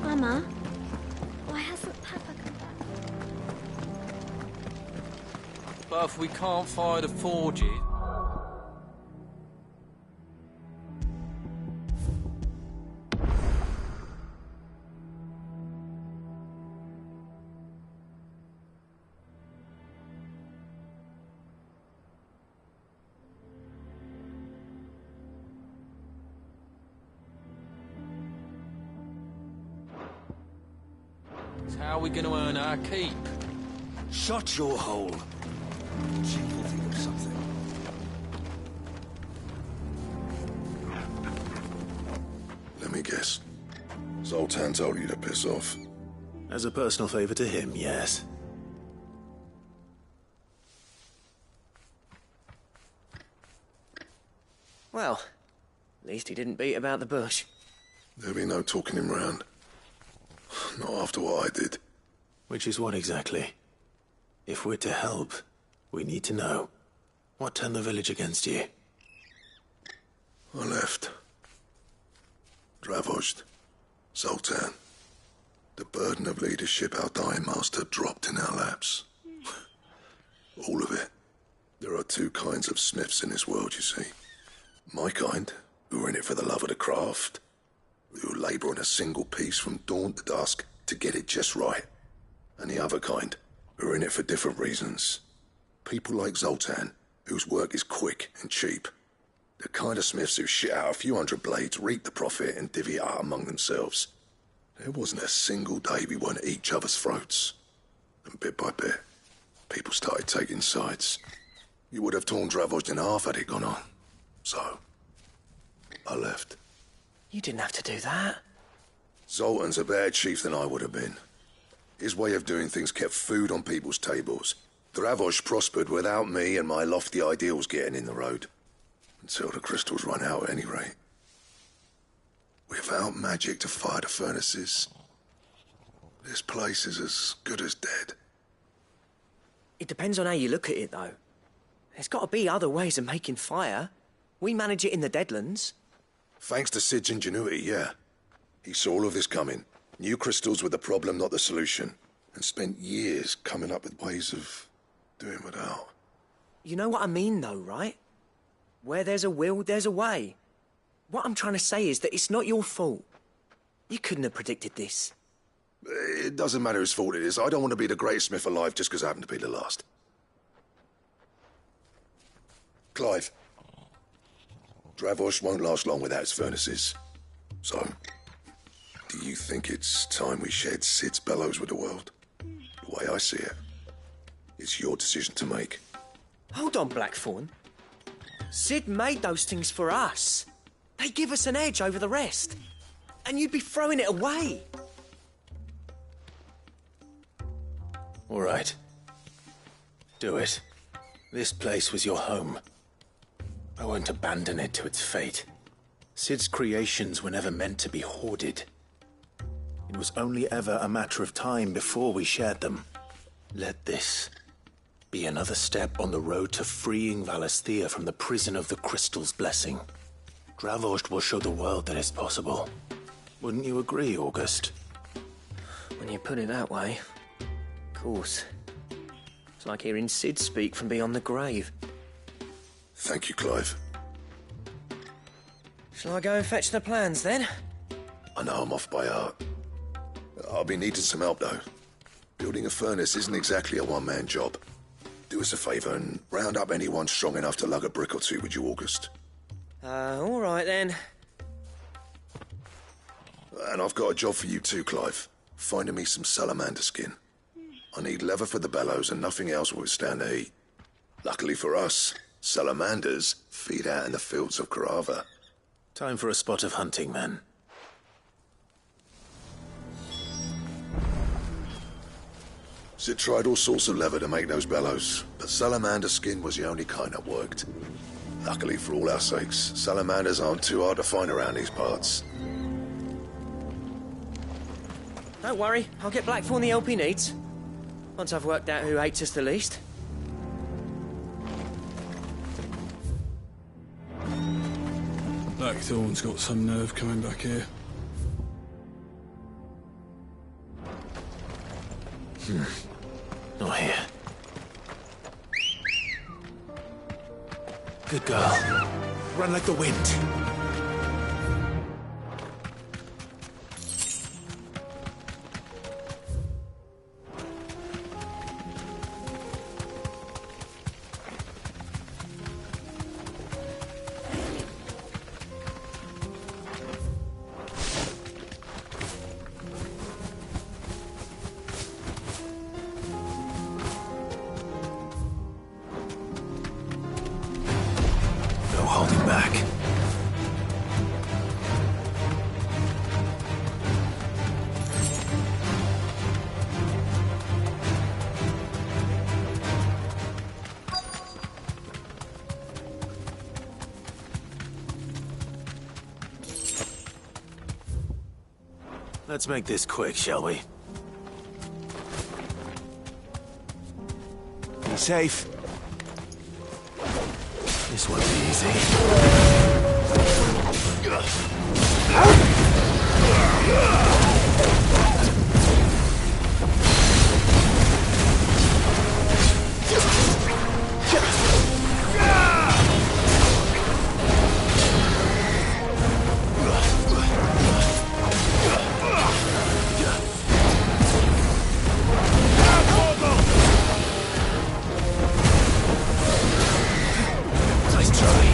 Mama, why hasn't Papa come back? But if we can't fire the forges... How are we going to earn our keep? Shut your hole. Chief will think of something. Let me guess. Zoltan told you to piss off. As a personal favor to him, yes. Well, at least he didn't beat about the bush. There'll be no talking him round. Not after what I did. Which is what exactly? If we're to help, We need to know. What turned the village against you? I left. Dravost. Zoltan. The burden of leadership our dying master dropped in our laps. All of it. There are two kinds of smiths in this world, you see. My kind, who are in it for the love of the craft, who labour on a single piece from dawn to dusk to get it just right. And the other kind, who are in it for different reasons. People like Zoltan, whose work is quick and cheap. The kind of smiths who shit out a few hundred blades, reap the profit, and divvy it out among themselves. There wasn't a single day we weren't at each other's throats. And bit by bit, people started taking sides. You would have torn Dravost in half had it gone on. So, I left. You didn't have to do that. Zoltan's a better chief than I would have been. His way of doing things kept food on people's tables. Dravost prospered without me and my lofty ideals getting in the road. Until the crystals run out at any rate. Without magic to fire the furnaces, this place is as good as dead. It depends on how you look at it, though. There's got to be other ways of making fire. We manage it in the Deadlands. Thanks to Sid's ingenuity, yeah. He saw all of this coming. Knew crystals were the problem, not the solution. And spent years coming up with ways of doing without. You know what I mean, though, right? Where there's a will, there's a way. What I'm trying to say is that it's not your fault. You couldn't have predicted this. It doesn't matter whose fault it is. I don't want to be the greatest smith alive just because I happen to be the last. Clive. Dravost won't last long without his furnaces. So, do you think it's time we shared Sid's bellows with the world? The way I see it, it's your decision to make. Hold on, Blackthorn. Sid made those things for us. They give us an edge over the rest. And you'd be throwing it away. All right. Do it. This place was your home. I won't abandon it to its fate. Sid's creations were never meant to be hoarded. It was only ever a matter of time before we shared them. Let this be another step on the road to freeing Valisthea from the prison of the Crystal's blessing. Dravost will show the world that it's possible. Wouldn't you agree, August? When you put it that way, of course. It's like hearing Sid speak from beyond the grave. Thank you, Clive. Shall I go and fetch the plans, then? I know I'm off by heart. I'll be needing some help, though. Building a furnace isn't exactly a one-man job. Do us a favour and round up anyone strong enough to lug a brick or two with you, August. All right, then. And I've got a job for you too, Clive. Finding me some salamander skin. I need leather for the bellows and nothing else will withstand the heat. Luckily for us, salamanders feed out in the fields of Carava. Time for a spot of hunting, then. Sid tried all sorts of leather to make those bellows, but salamander skin was the only kind that worked. Luckily for all our sakes, salamanders aren't too hard to find around these parts. Don't worry, I'll get Blackthorn the help he needs. Once I've worked out who hates us the least. Blackthorn's got some nerve coming back here. Not here. Good girl. Run like the wind. Let's make this quick, shall we? Be safe. This won't be easy. Nice try.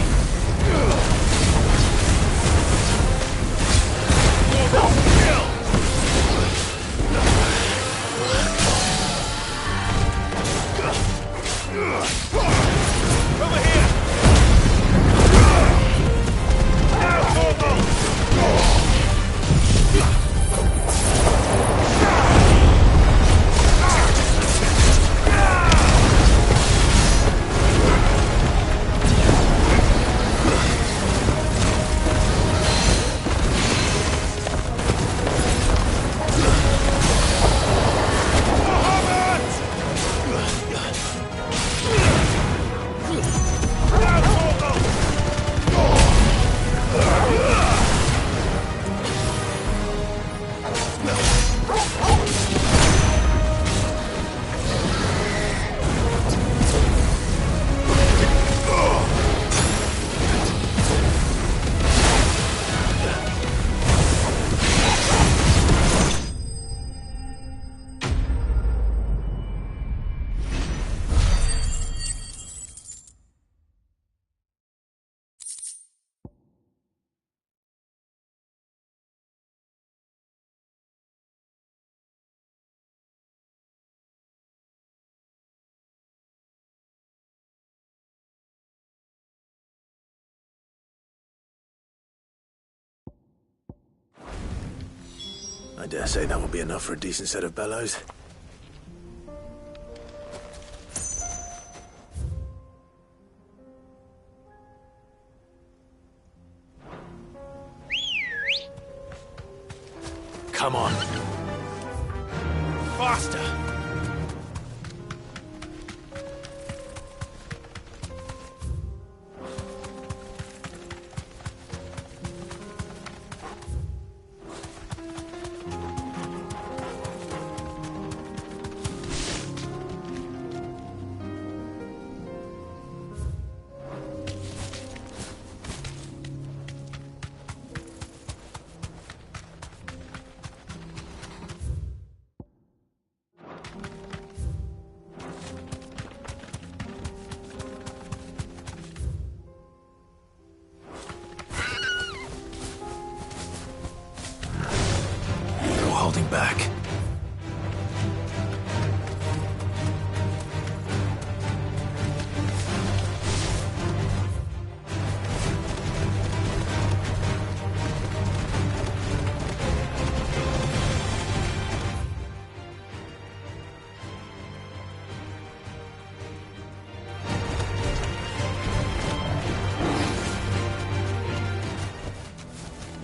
I dare say that will be enough for a decent set of bellows. Come on. Faster! Holding back.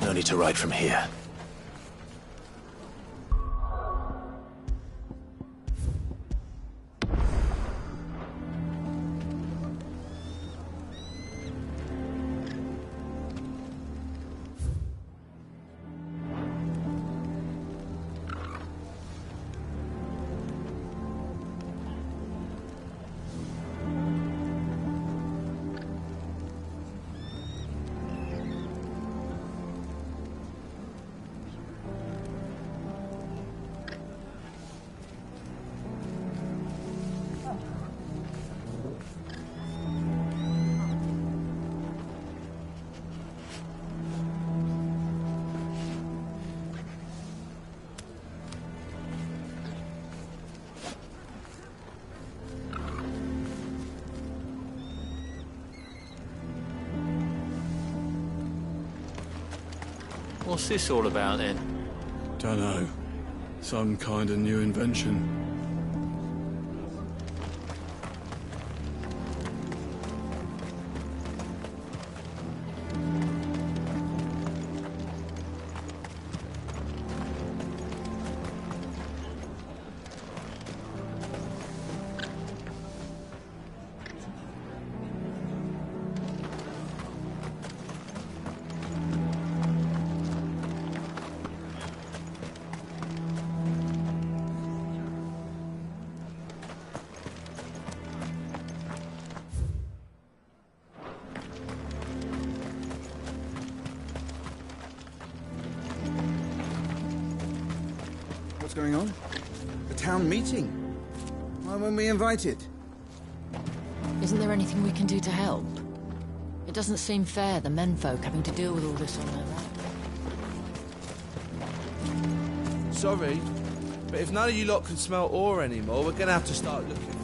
No need to ride from here. What's this all about then? Dunno. Some kind of new invention. What's going on? A town meeting? Why weren't we invited? Isn't there anything we can do to help? It doesn't seem fair, the menfolk having to deal with all this on their own. Sorry, but if none of you lot can smell ore anymore, we're gonna have to start looking for you.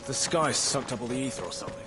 The sky sucked up all the ether or something.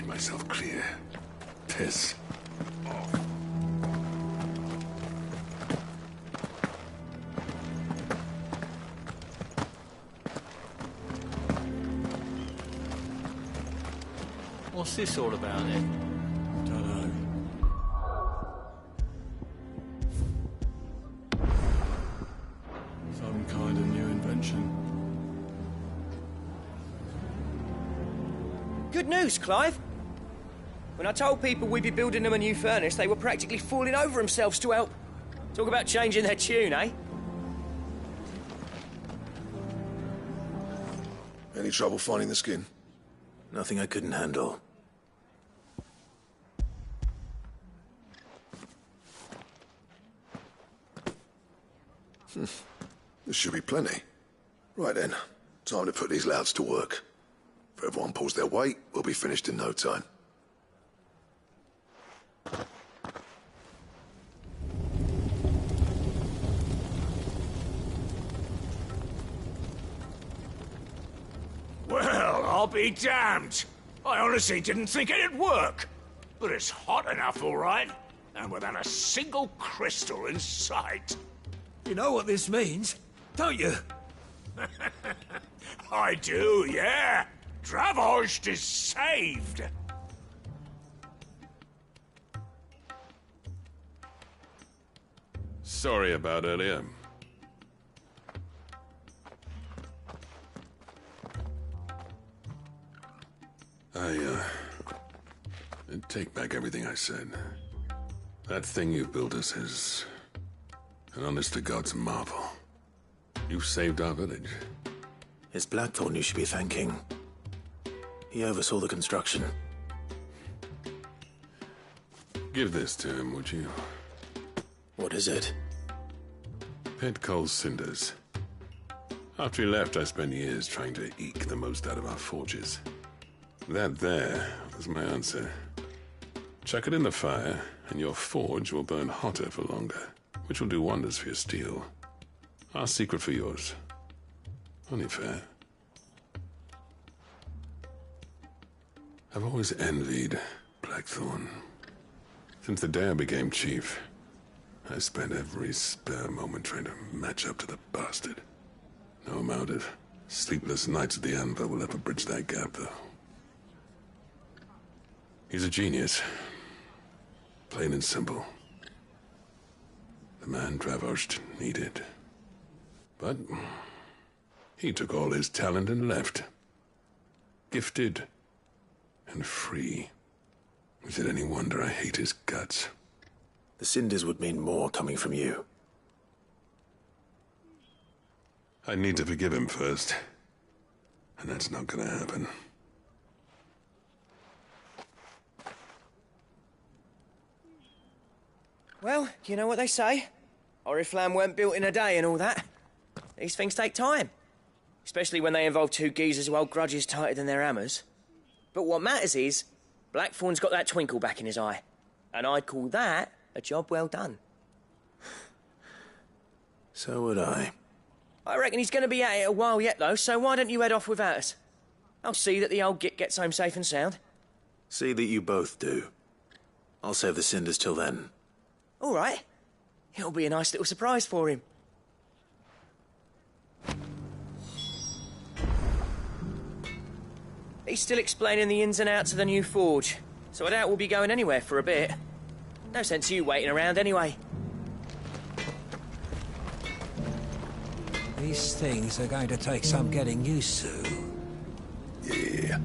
Myself clear. Piss off. What's this all about then? Don't know. Some kind of new invention. Good news, Clive. When I told people we'd be building them a new furnace, they were practically falling over themselves to help. Talk about changing their tune, eh? Any trouble finding the skin? Nothing I couldn't handle. There should be plenty. Right then, time to put these louds to work. If everyone pulls their weight, we'll be finished in no time. Well, I'll be damned. I honestly didn't think it'd work. But it's hot enough, all right. And without a single crystal in sight. You know what this means, don't you? I do, yeah. Dravost is saved. Sorry about earlier. I take back everything I said. That thing you built us is an honest-to-God's marvel. You saved our village. It's Blackthorn you should be thanking. He oversaw the construction. Give this to him, would you? What is it? Pit coal cinders. After he left, I spent years trying to eke the most out of our forges. That there was my answer. Chuck it in the fire, and your forge will burn hotter for longer, which will do wonders for your steel. Our secret for yours. Only fair. I've always envied Blackthorn. Since the day I became chief, I spent every spare moment trying to match up to the bastard. No amount of sleepless nights at the anvil will ever bridge that gap, though. He's a genius. Plain and simple. The man Dravost needed. But he took all his talent and left. Gifted and free. Is it any wonder I hate his guts? The cinders would mean more coming from you. I need to forgive him first. And that's not gonna happen. Well, you know what they say. Oriflamme weren't built in a day and all that. These things take time. Especially when they involve two geezers who hold grudges tighter than their hammers. But what matters is, Blackthorn's got that twinkle back in his eye. And I'd call that a job well done. So would I. I reckon he's going to be at it a while yet, though, so why don't you head off without us? I'll see that the old git gets home safe and sound. See that you both do. I'll save the cinders till then. All right. It'll be a nice little surprise for him. He's still explaining the ins and outs of the new forge, so I doubt we'll be going anywhere for a bit. No sense you waiting around anyway. These things are going to take some getting used to. Yeah.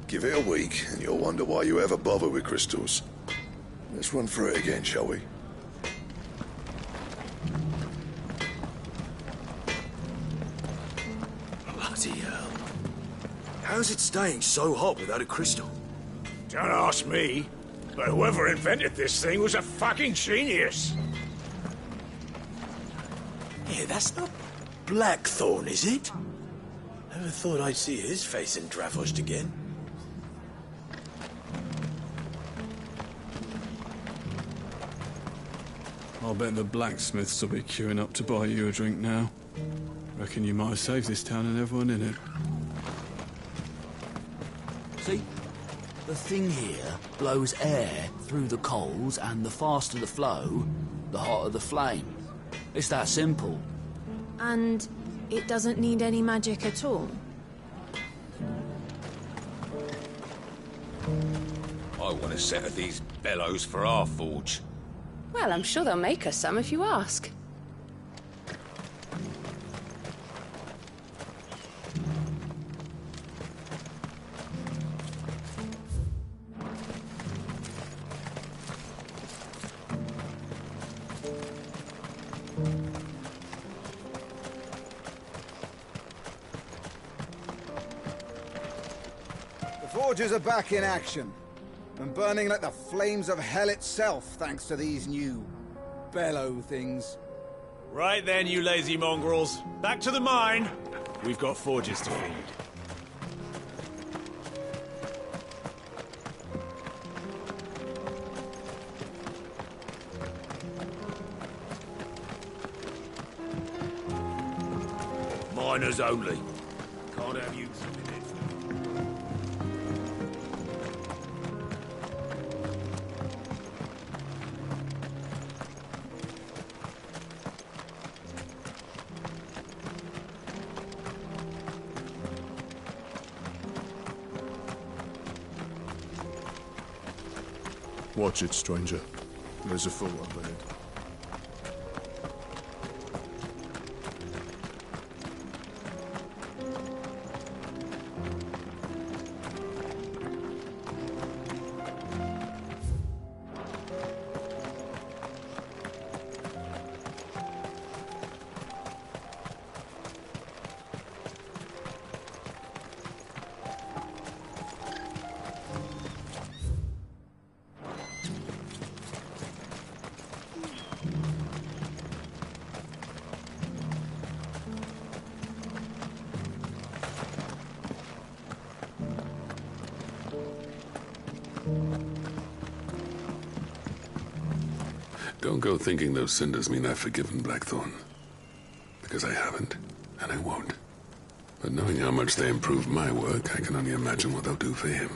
Give it a week, and you'll wonder why you ever bother with crystals. Let's run through it again, shall we? Bloody hell. How's it staying so hot without a crystal? Don't ask me, but whoever invented this thing was a fucking genius. Yeah, that's not Blackthorn, is it? Never thought I'd see his face in Dravost again. I'll bet the blacksmiths will be queuing up to buy you a drink now. Reckon you might have saved this town and everyone in it. See? The thing here blows air through the coals, and the faster the flow, the hotter the flame. It's that simple. And it doesn't need any magic at all? I want a set of these bellows for our forge. Well, I'm sure they'll make us some if you ask. The forges are back in action, and burning like the flames of hell itself, thanks to these new bellow things. Right then, you lazy mongrels. Back to the mine. We've got forges to feed. Miners only. Can't have you zooming in. Watch it, stranger. There's a fool up ahead. Don't go thinking those cinders mean I've forgiven Blackthorn. Because I haven't, and I won't. But knowing how much they improved my work, I can only imagine what they'll do for him.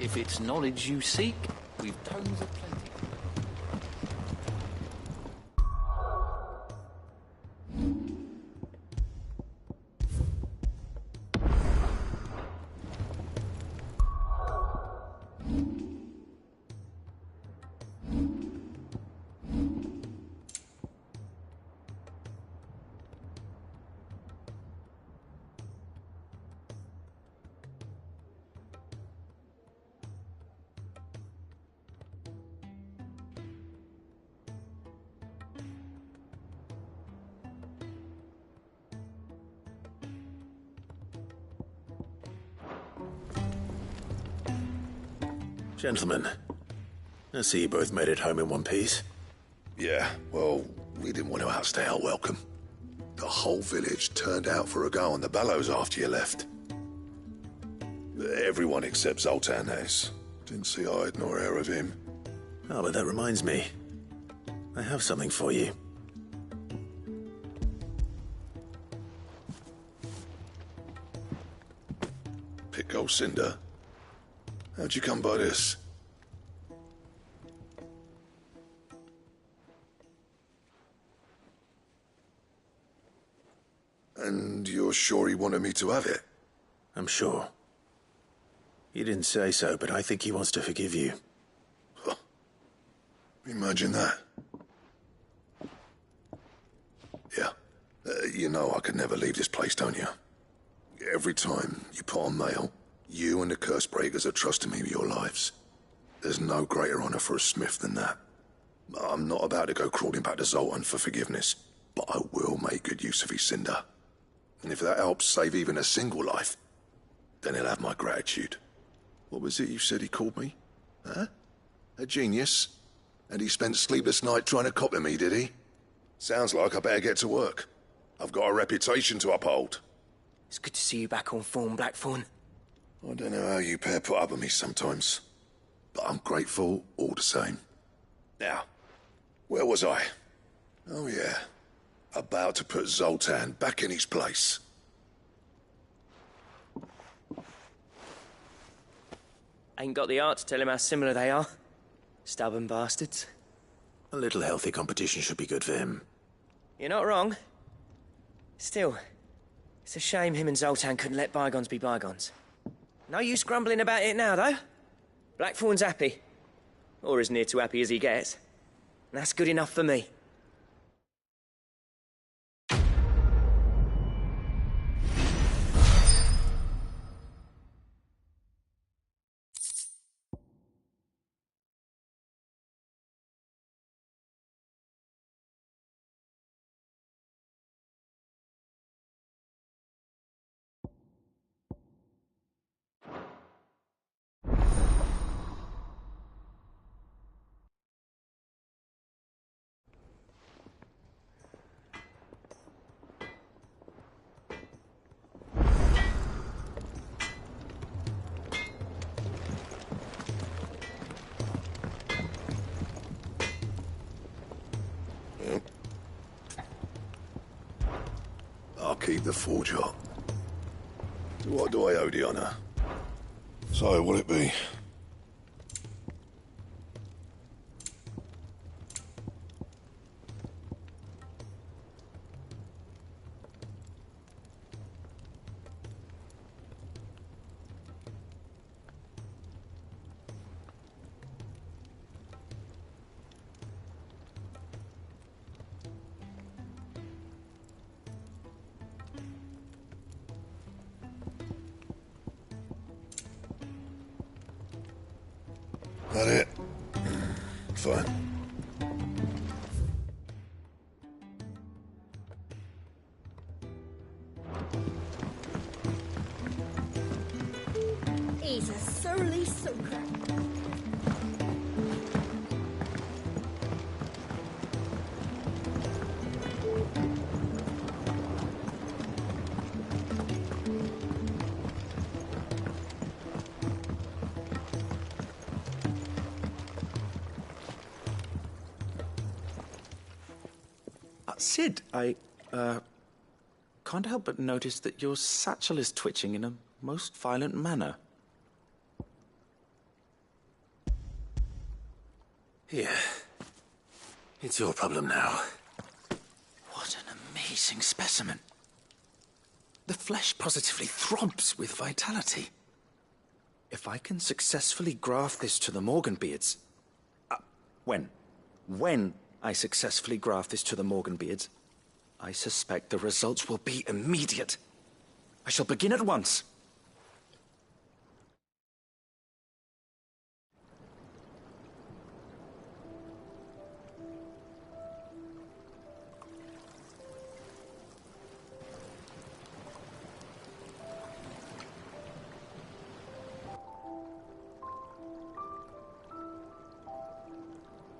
If it's knowledge you seek, we've tomes of plenty. Gentlemen, I see you both made it home in one piece. Yeah, well, we didn't want to outstay our welcome. The whole village turned out for a go on the bellows after you left. Everyone except Zoltan has. Didn't see hide nor hair of him. Oh, but that reminds me. I have something for you. Pick old Cinder. How'd you come by this? And you're sure he wanted me to have it? I'm sure. He didn't say so, but I think he wants to forgive you. Huh. Imagine that. Yeah. You know I could never leave this place, don't you? Every time you put on mail, you and the Cursebreakers are trusting me with your lives. There's no greater honor for a smith than that. I'm not about to go crawling back to Zoltan for forgiveness, but I will make good use of his Cinder. And if that helps save even a single life, then he'll have my gratitude. What was it you said he called me? Huh? A genius? And he spent sleepless night trying to copy me, did he? Sounds like I better get to work. I've got a reputation to uphold. It's good to see you back on form, Blackthorn. I don't know how you pair put up with me sometimes, but I'm grateful all the same. Now, where was I? Oh yeah, about to put Zoltan back in his place. Ain't got the art to tell him how similar they are. Stubborn bastards. A little healthy competition should be good for him. You're not wrong. Still, it's a shame him and Zoltan couldn't let bygones be bygones. No use grumbling about it now, though. Blackthorn's happy. Or as near to happy as he gets. And that's good enough for me. I'll keep the forge up. To what do I owe the honor? So, will it be? That it? Fine. He's a surly sucker. Sid, I can't help but notice that your satchel is twitching in a most violent manner. Here. It's your problem now. What an amazing specimen. The flesh positively throbs with vitality. If I can successfully graft this to the Morganbeards... When I successfully graft this to the Morganbeards, I suspect the results will be immediate. I shall begin at once.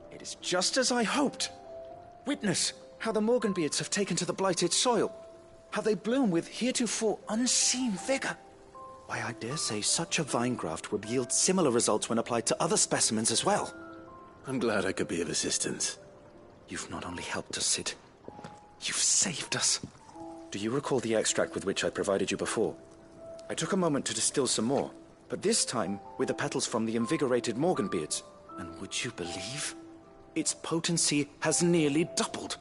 It is just as I hoped. Witness how the Morganbeards have taken to the blighted soil. How they bloom with heretofore unseen vigor. Why, I dare say such a vine graft would yield similar results when applied to other specimens as well. I'm glad I could be of assistance. You've not only helped us, Sid. You've saved us. Do you recall the extract with which I provided you before? I took a moment to distill some more, but this time with the petals from the invigorated Morganbeards. And would you believe? Its potency has nearly doubled.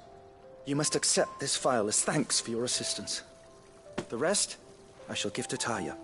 You must accept this phial as thanks for your assistance. The rest, I shall give to Taya.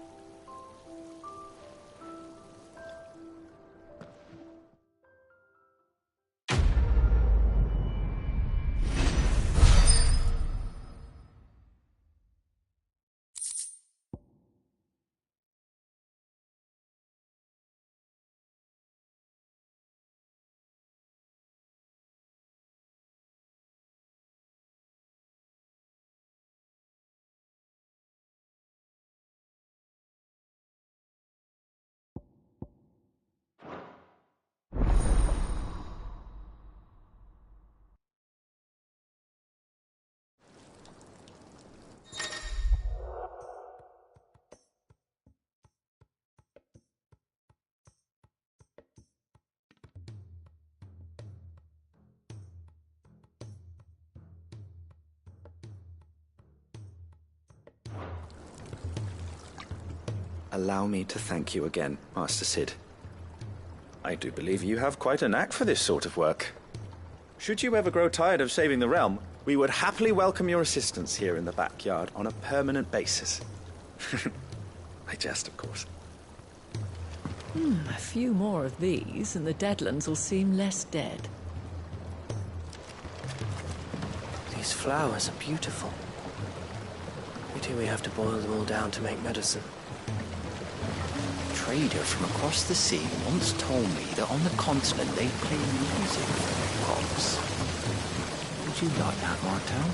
Allow me to thank you again, Master Sid. I do believe you have quite a knack for this sort of work. Should you ever grow tired of saving the realm, we would happily welcome your assistance here in the backyard on a permanent basis. I jest, of course. A few more of these, and the Deadlands will seem less dead. These flowers are beautiful. Pity we have to boil them all down to make medicine. A trader from across the sea once told me that on the continent they play music for their crops. Would you like that, Martel?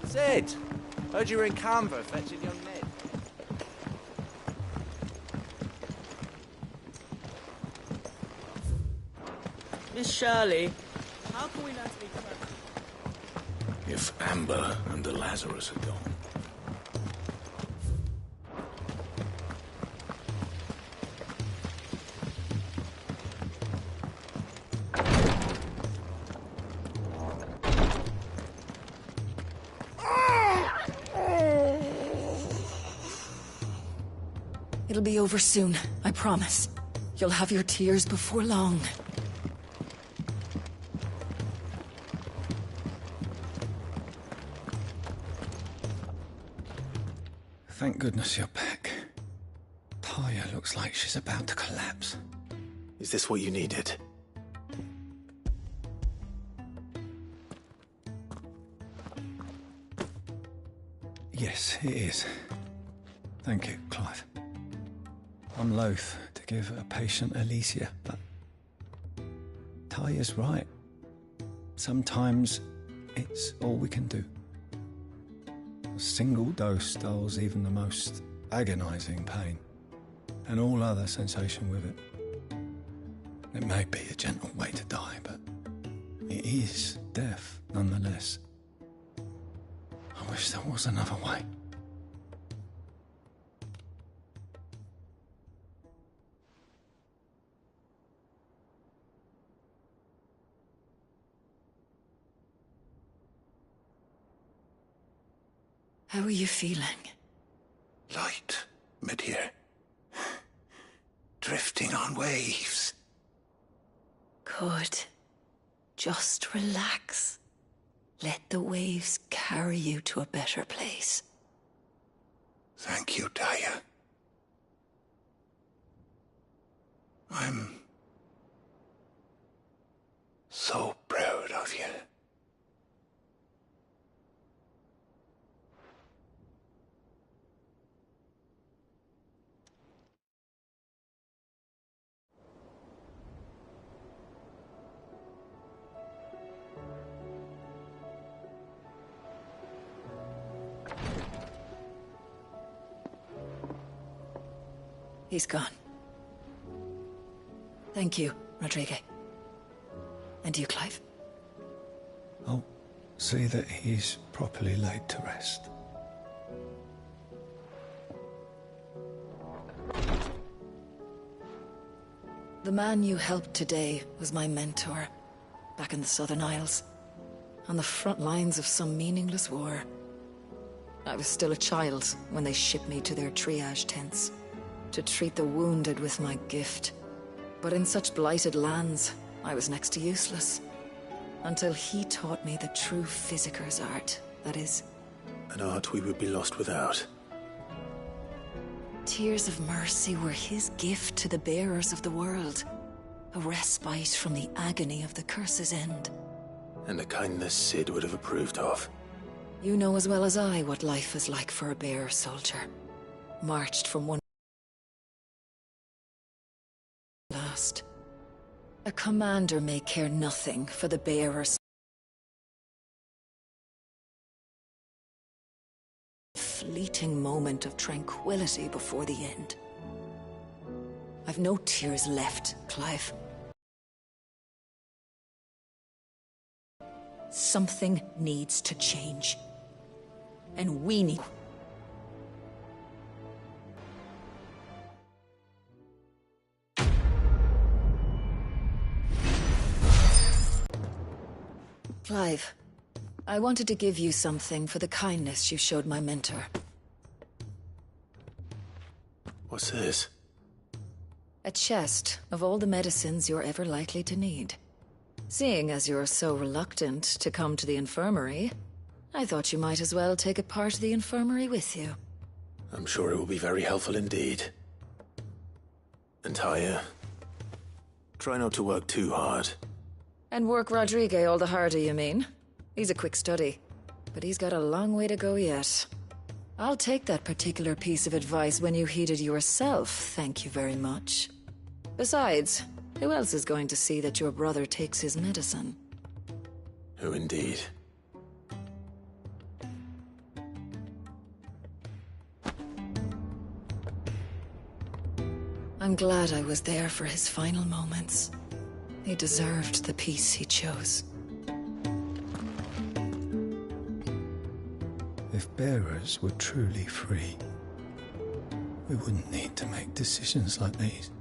Sid! Heard you were in Canva fetching young Ned. Miss Shirley, how can we learn to be clever? If Amber and the Lazarus are gone. It'll be over soon, I promise. You'll have your tears before long. Thank goodness you're back. Taya looks like she's about to collapse. Is this what you needed? Yes, it is. Thank you, Clive. I'm loath to give a patient Alicia, but Taya's right. Sometimes it's all we can do. A single dose dulls even the most agonizing pain, and all other sensation with it. It may be a gentle way to die, but it is death nonetheless. I wish there was another way. How are you feeling? Light, mid-here. Drifting on waves. Good. Just relax. Let the waves carry you to a better place. Thank you, Taya. I'm so proud of you. He's gone. Thank you, Rodrigue. And you, Clive? I'll see that he's properly laid to rest. The man you helped today was my mentor, back in the Southern Isles, on the front lines of some meaningless war. I was still a child when they shipped me to their triage tents, to treat the wounded with my gift. But in such blighted lands, I was next to useless. Until he taught me the true physicker's art, that is. An art we would be lost without. Tears of mercy were his gift to the bearers of the world. A respite from the agony of the curse's end. And a kindness Sid would have approved of. You know as well as I what life is like for a bearer soldier. Marched from one last. A commander may care nothing for the bearers. Fleeting moment of tranquility before the end. I've no tears left, Clive. Something needs to change. And we need... Clive, I wanted to give you something for the kindness you showed my mentor. What's this? A chest of all the medicines you're ever likely to need. Seeing as you're so reluctant to come to the infirmary, I thought you might as well take a part of the infirmary with you. I'm sure it will be very helpful indeed. And Taya, try not to work too hard. And work Rodrigue all the harder, you mean? He's a quick study, but he's got a long way to go yet. I'll take that particular piece of advice when you heed it yourself, thank you very much. Besides, who else is going to see that your brother takes his medicine? Who indeed? I'm glad I was there for his final moments. He deserved the peace he chose. If bearers were truly free, we wouldn't need to make decisions like these.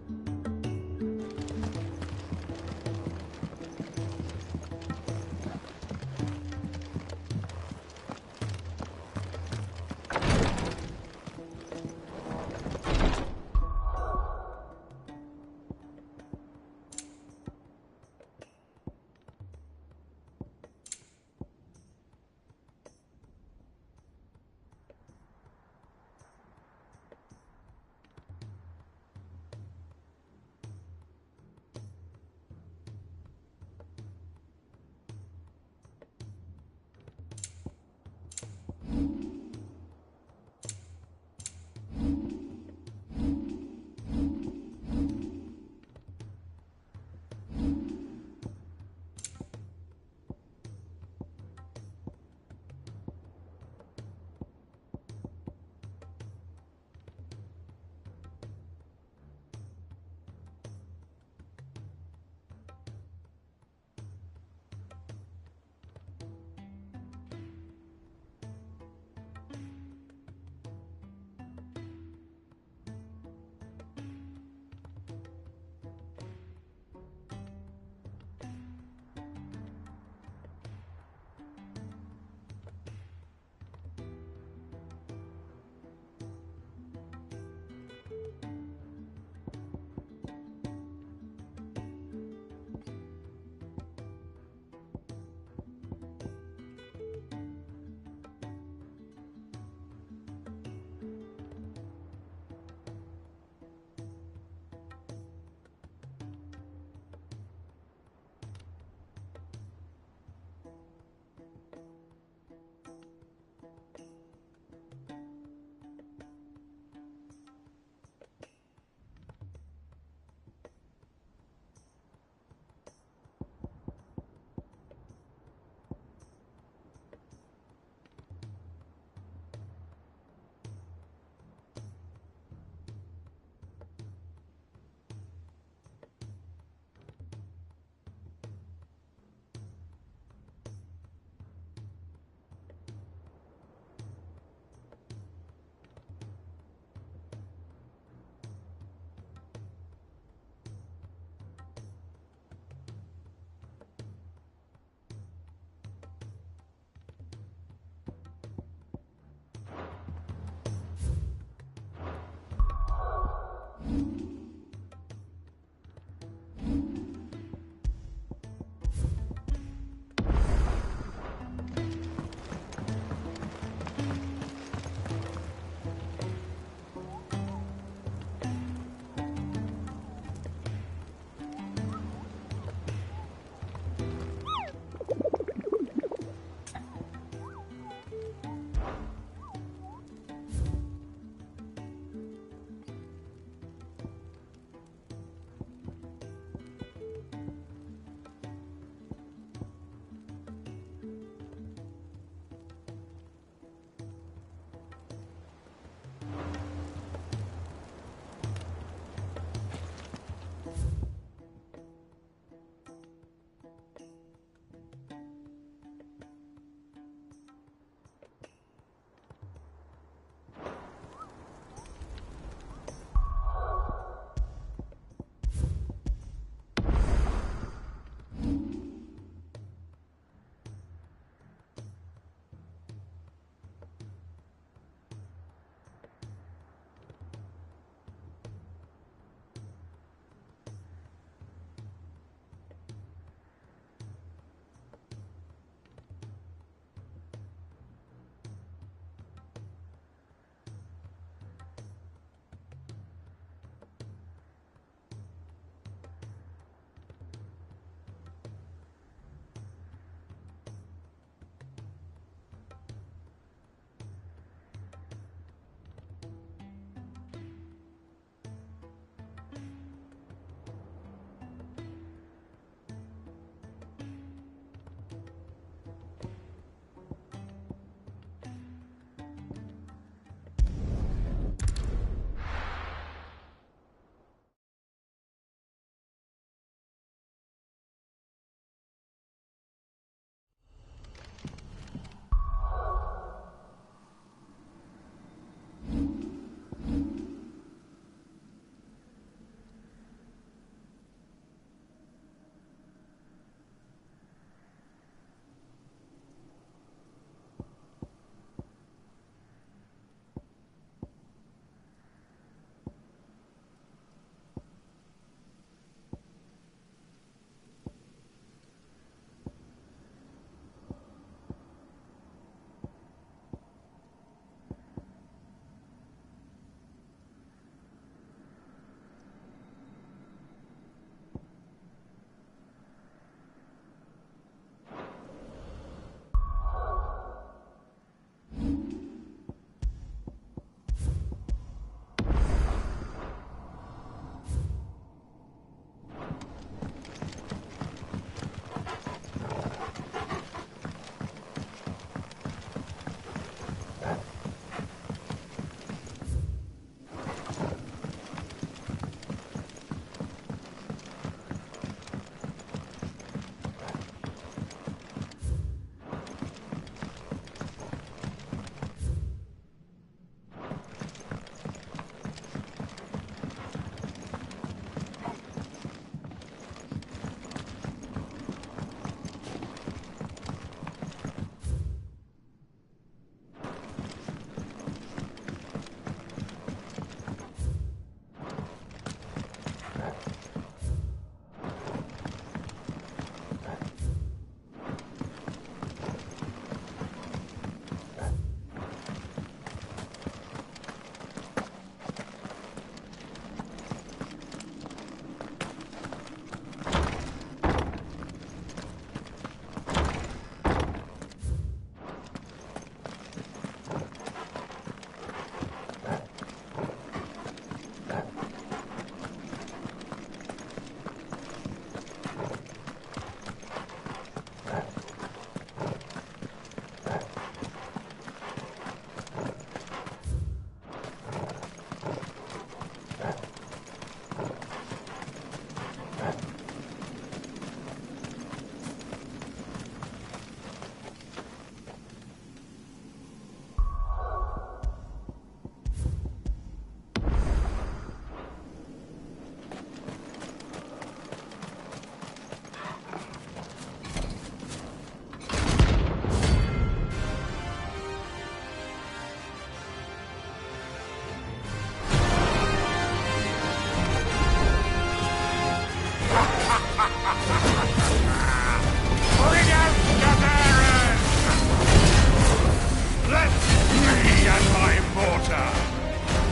and my mortar.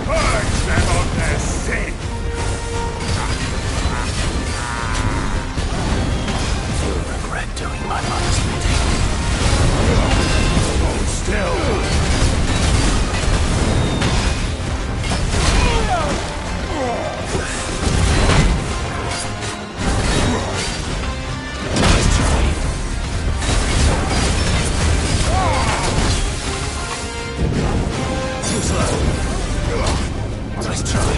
Purge them of their sin. You'll regret doing my mother's bidding. Hold still. Nice try.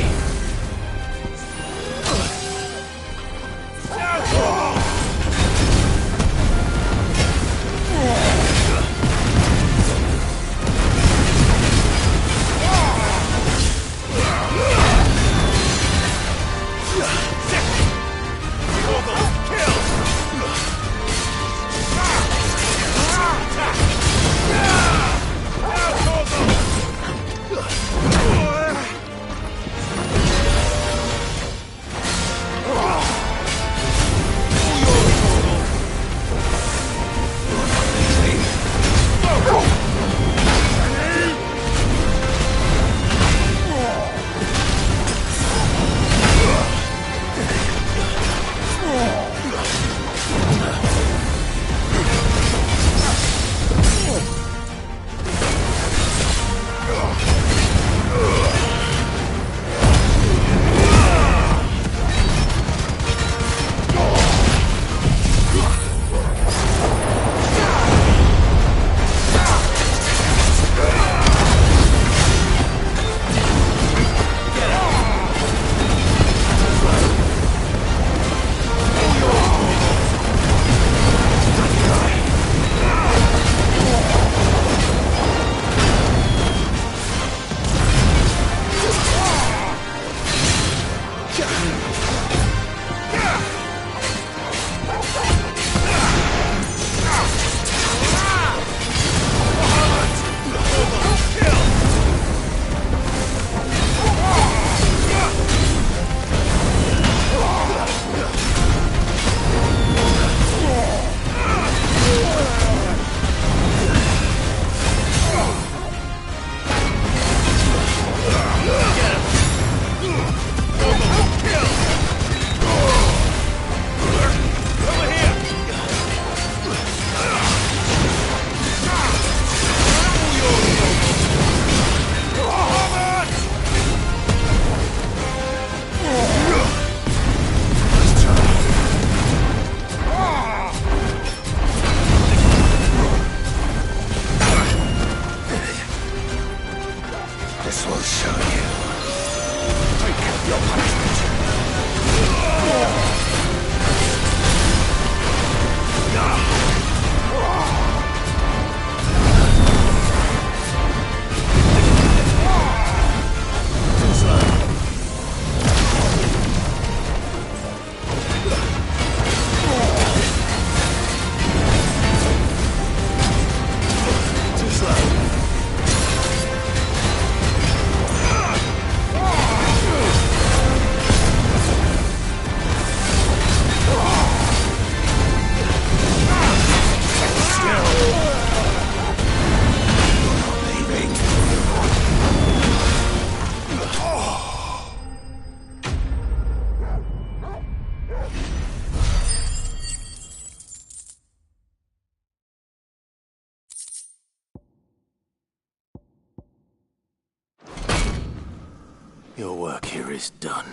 Your work here is done.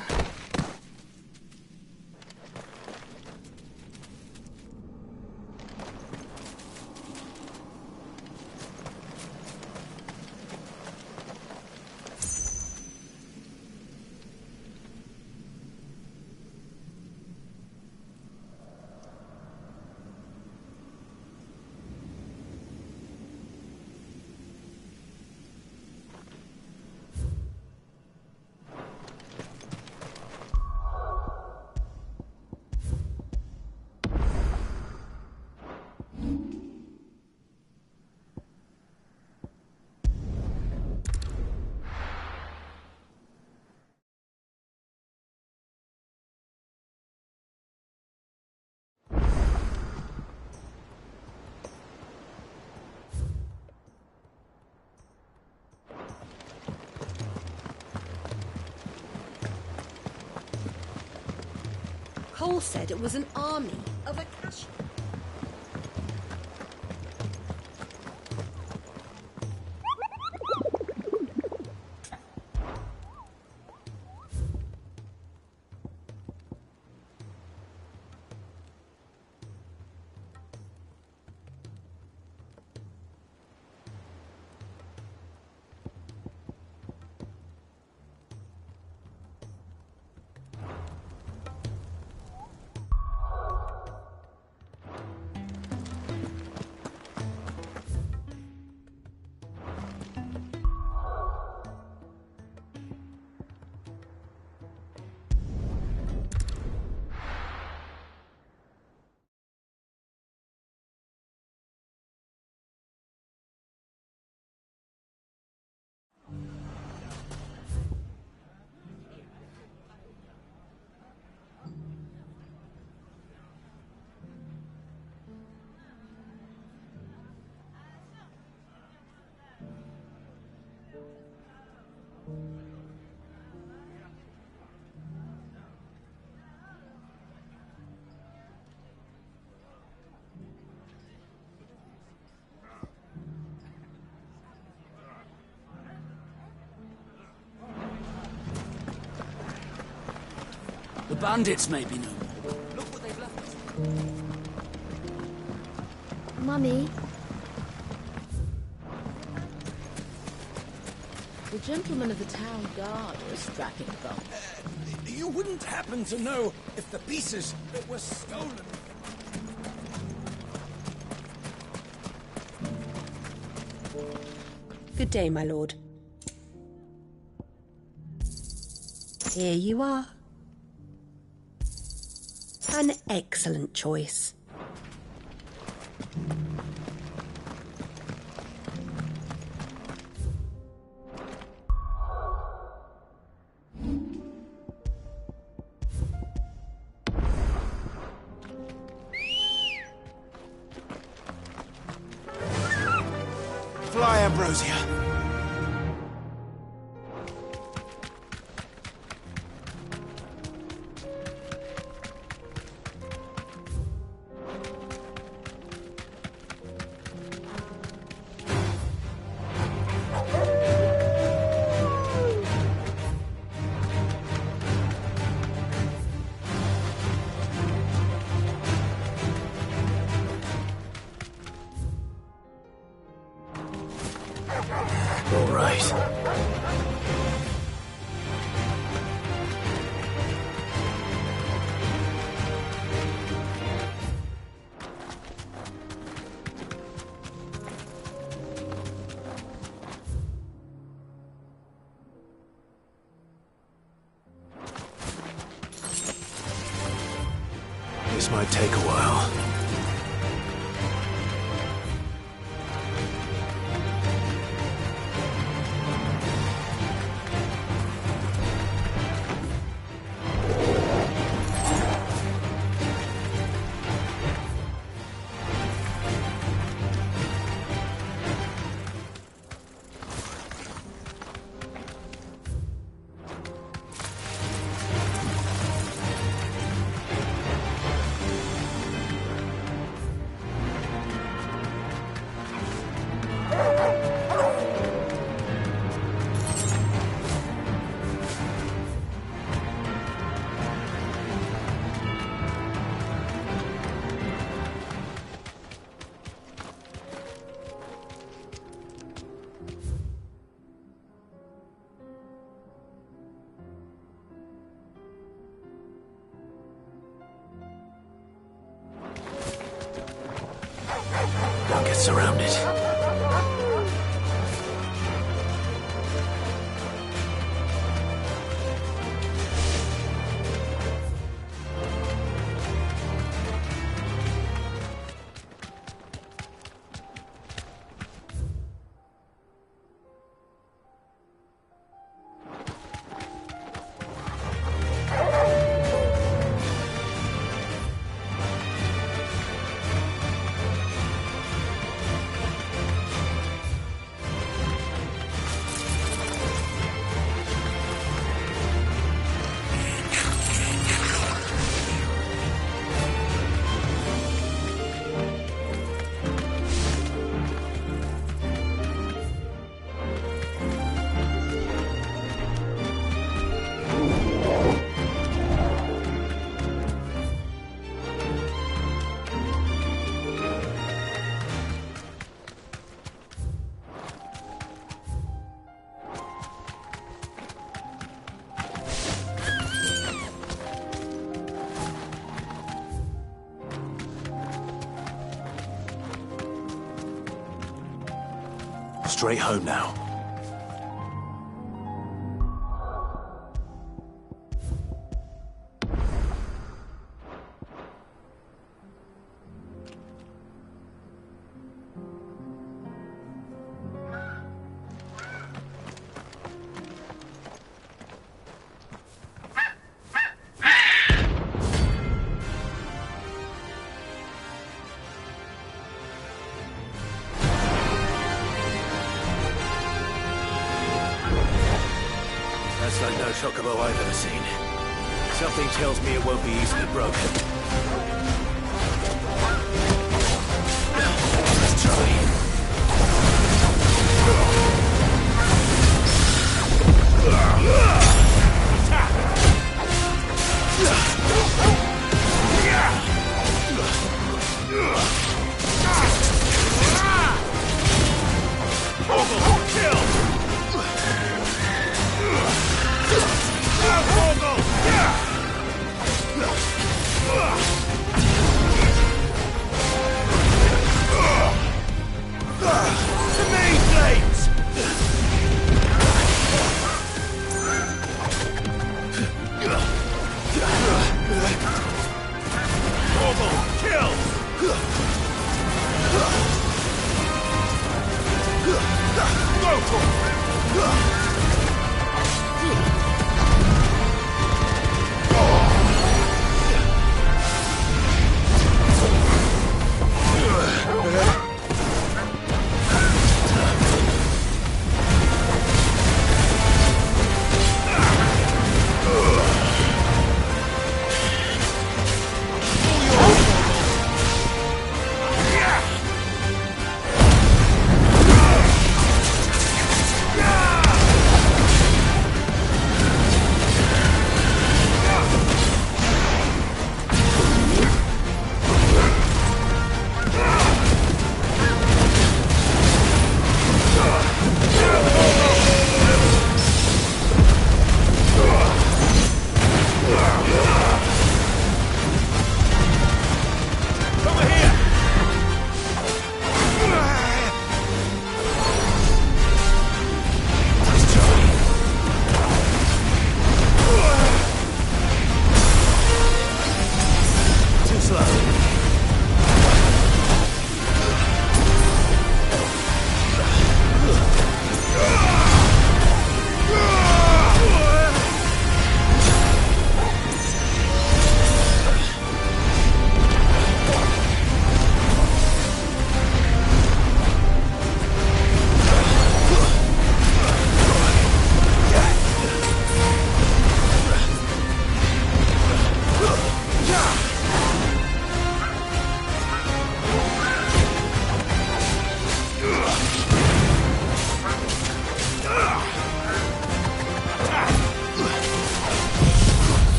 Paul said it was an army of Acacia. The bandits may be no more. Look what they've left us. Mummy? The gentlemen of the town guard are strapping bump. You wouldn't happen to know if the pieces that were stolen... Good day, my lord. Here you are. An excellent choice. Fly, Ambrosia. All right. This might take a while. Don't get surrounded. Straight home now. That's like no chocobo I've ever seen. Something tells me it won't be easily broken. Let's try.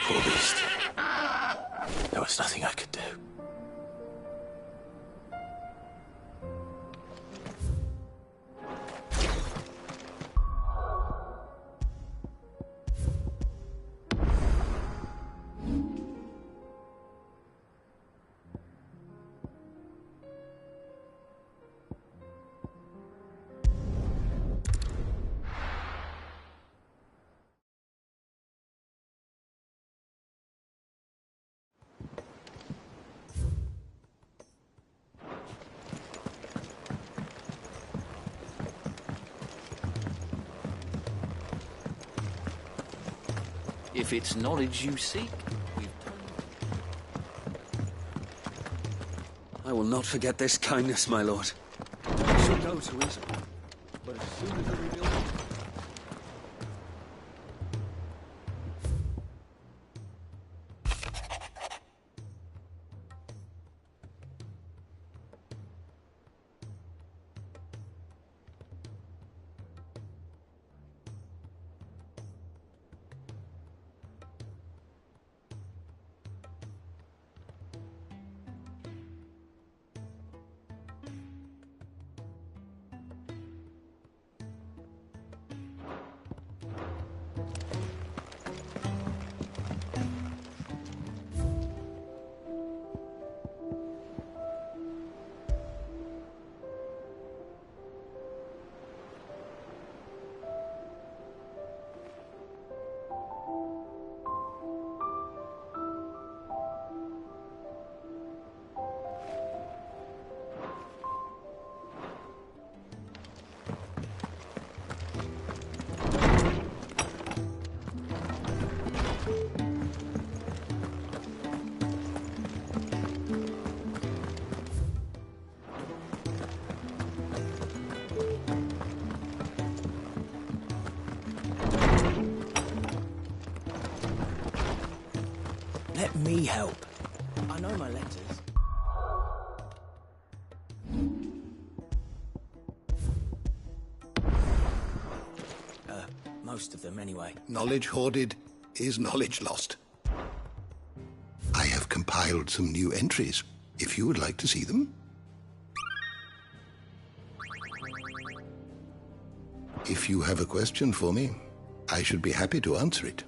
Poor beast. There was nothing I could do. If it's knowledge you seek, I will not forget this kindness, my lord. I shall go to Israel, but as soon as I rebuild it... Let me help. I know my letters. Most of them, anyway. Knowledge hoarded is knowledge lost. I have compiled some new entries, if you would like to see them. If you have a question for me, I should be happy to answer it.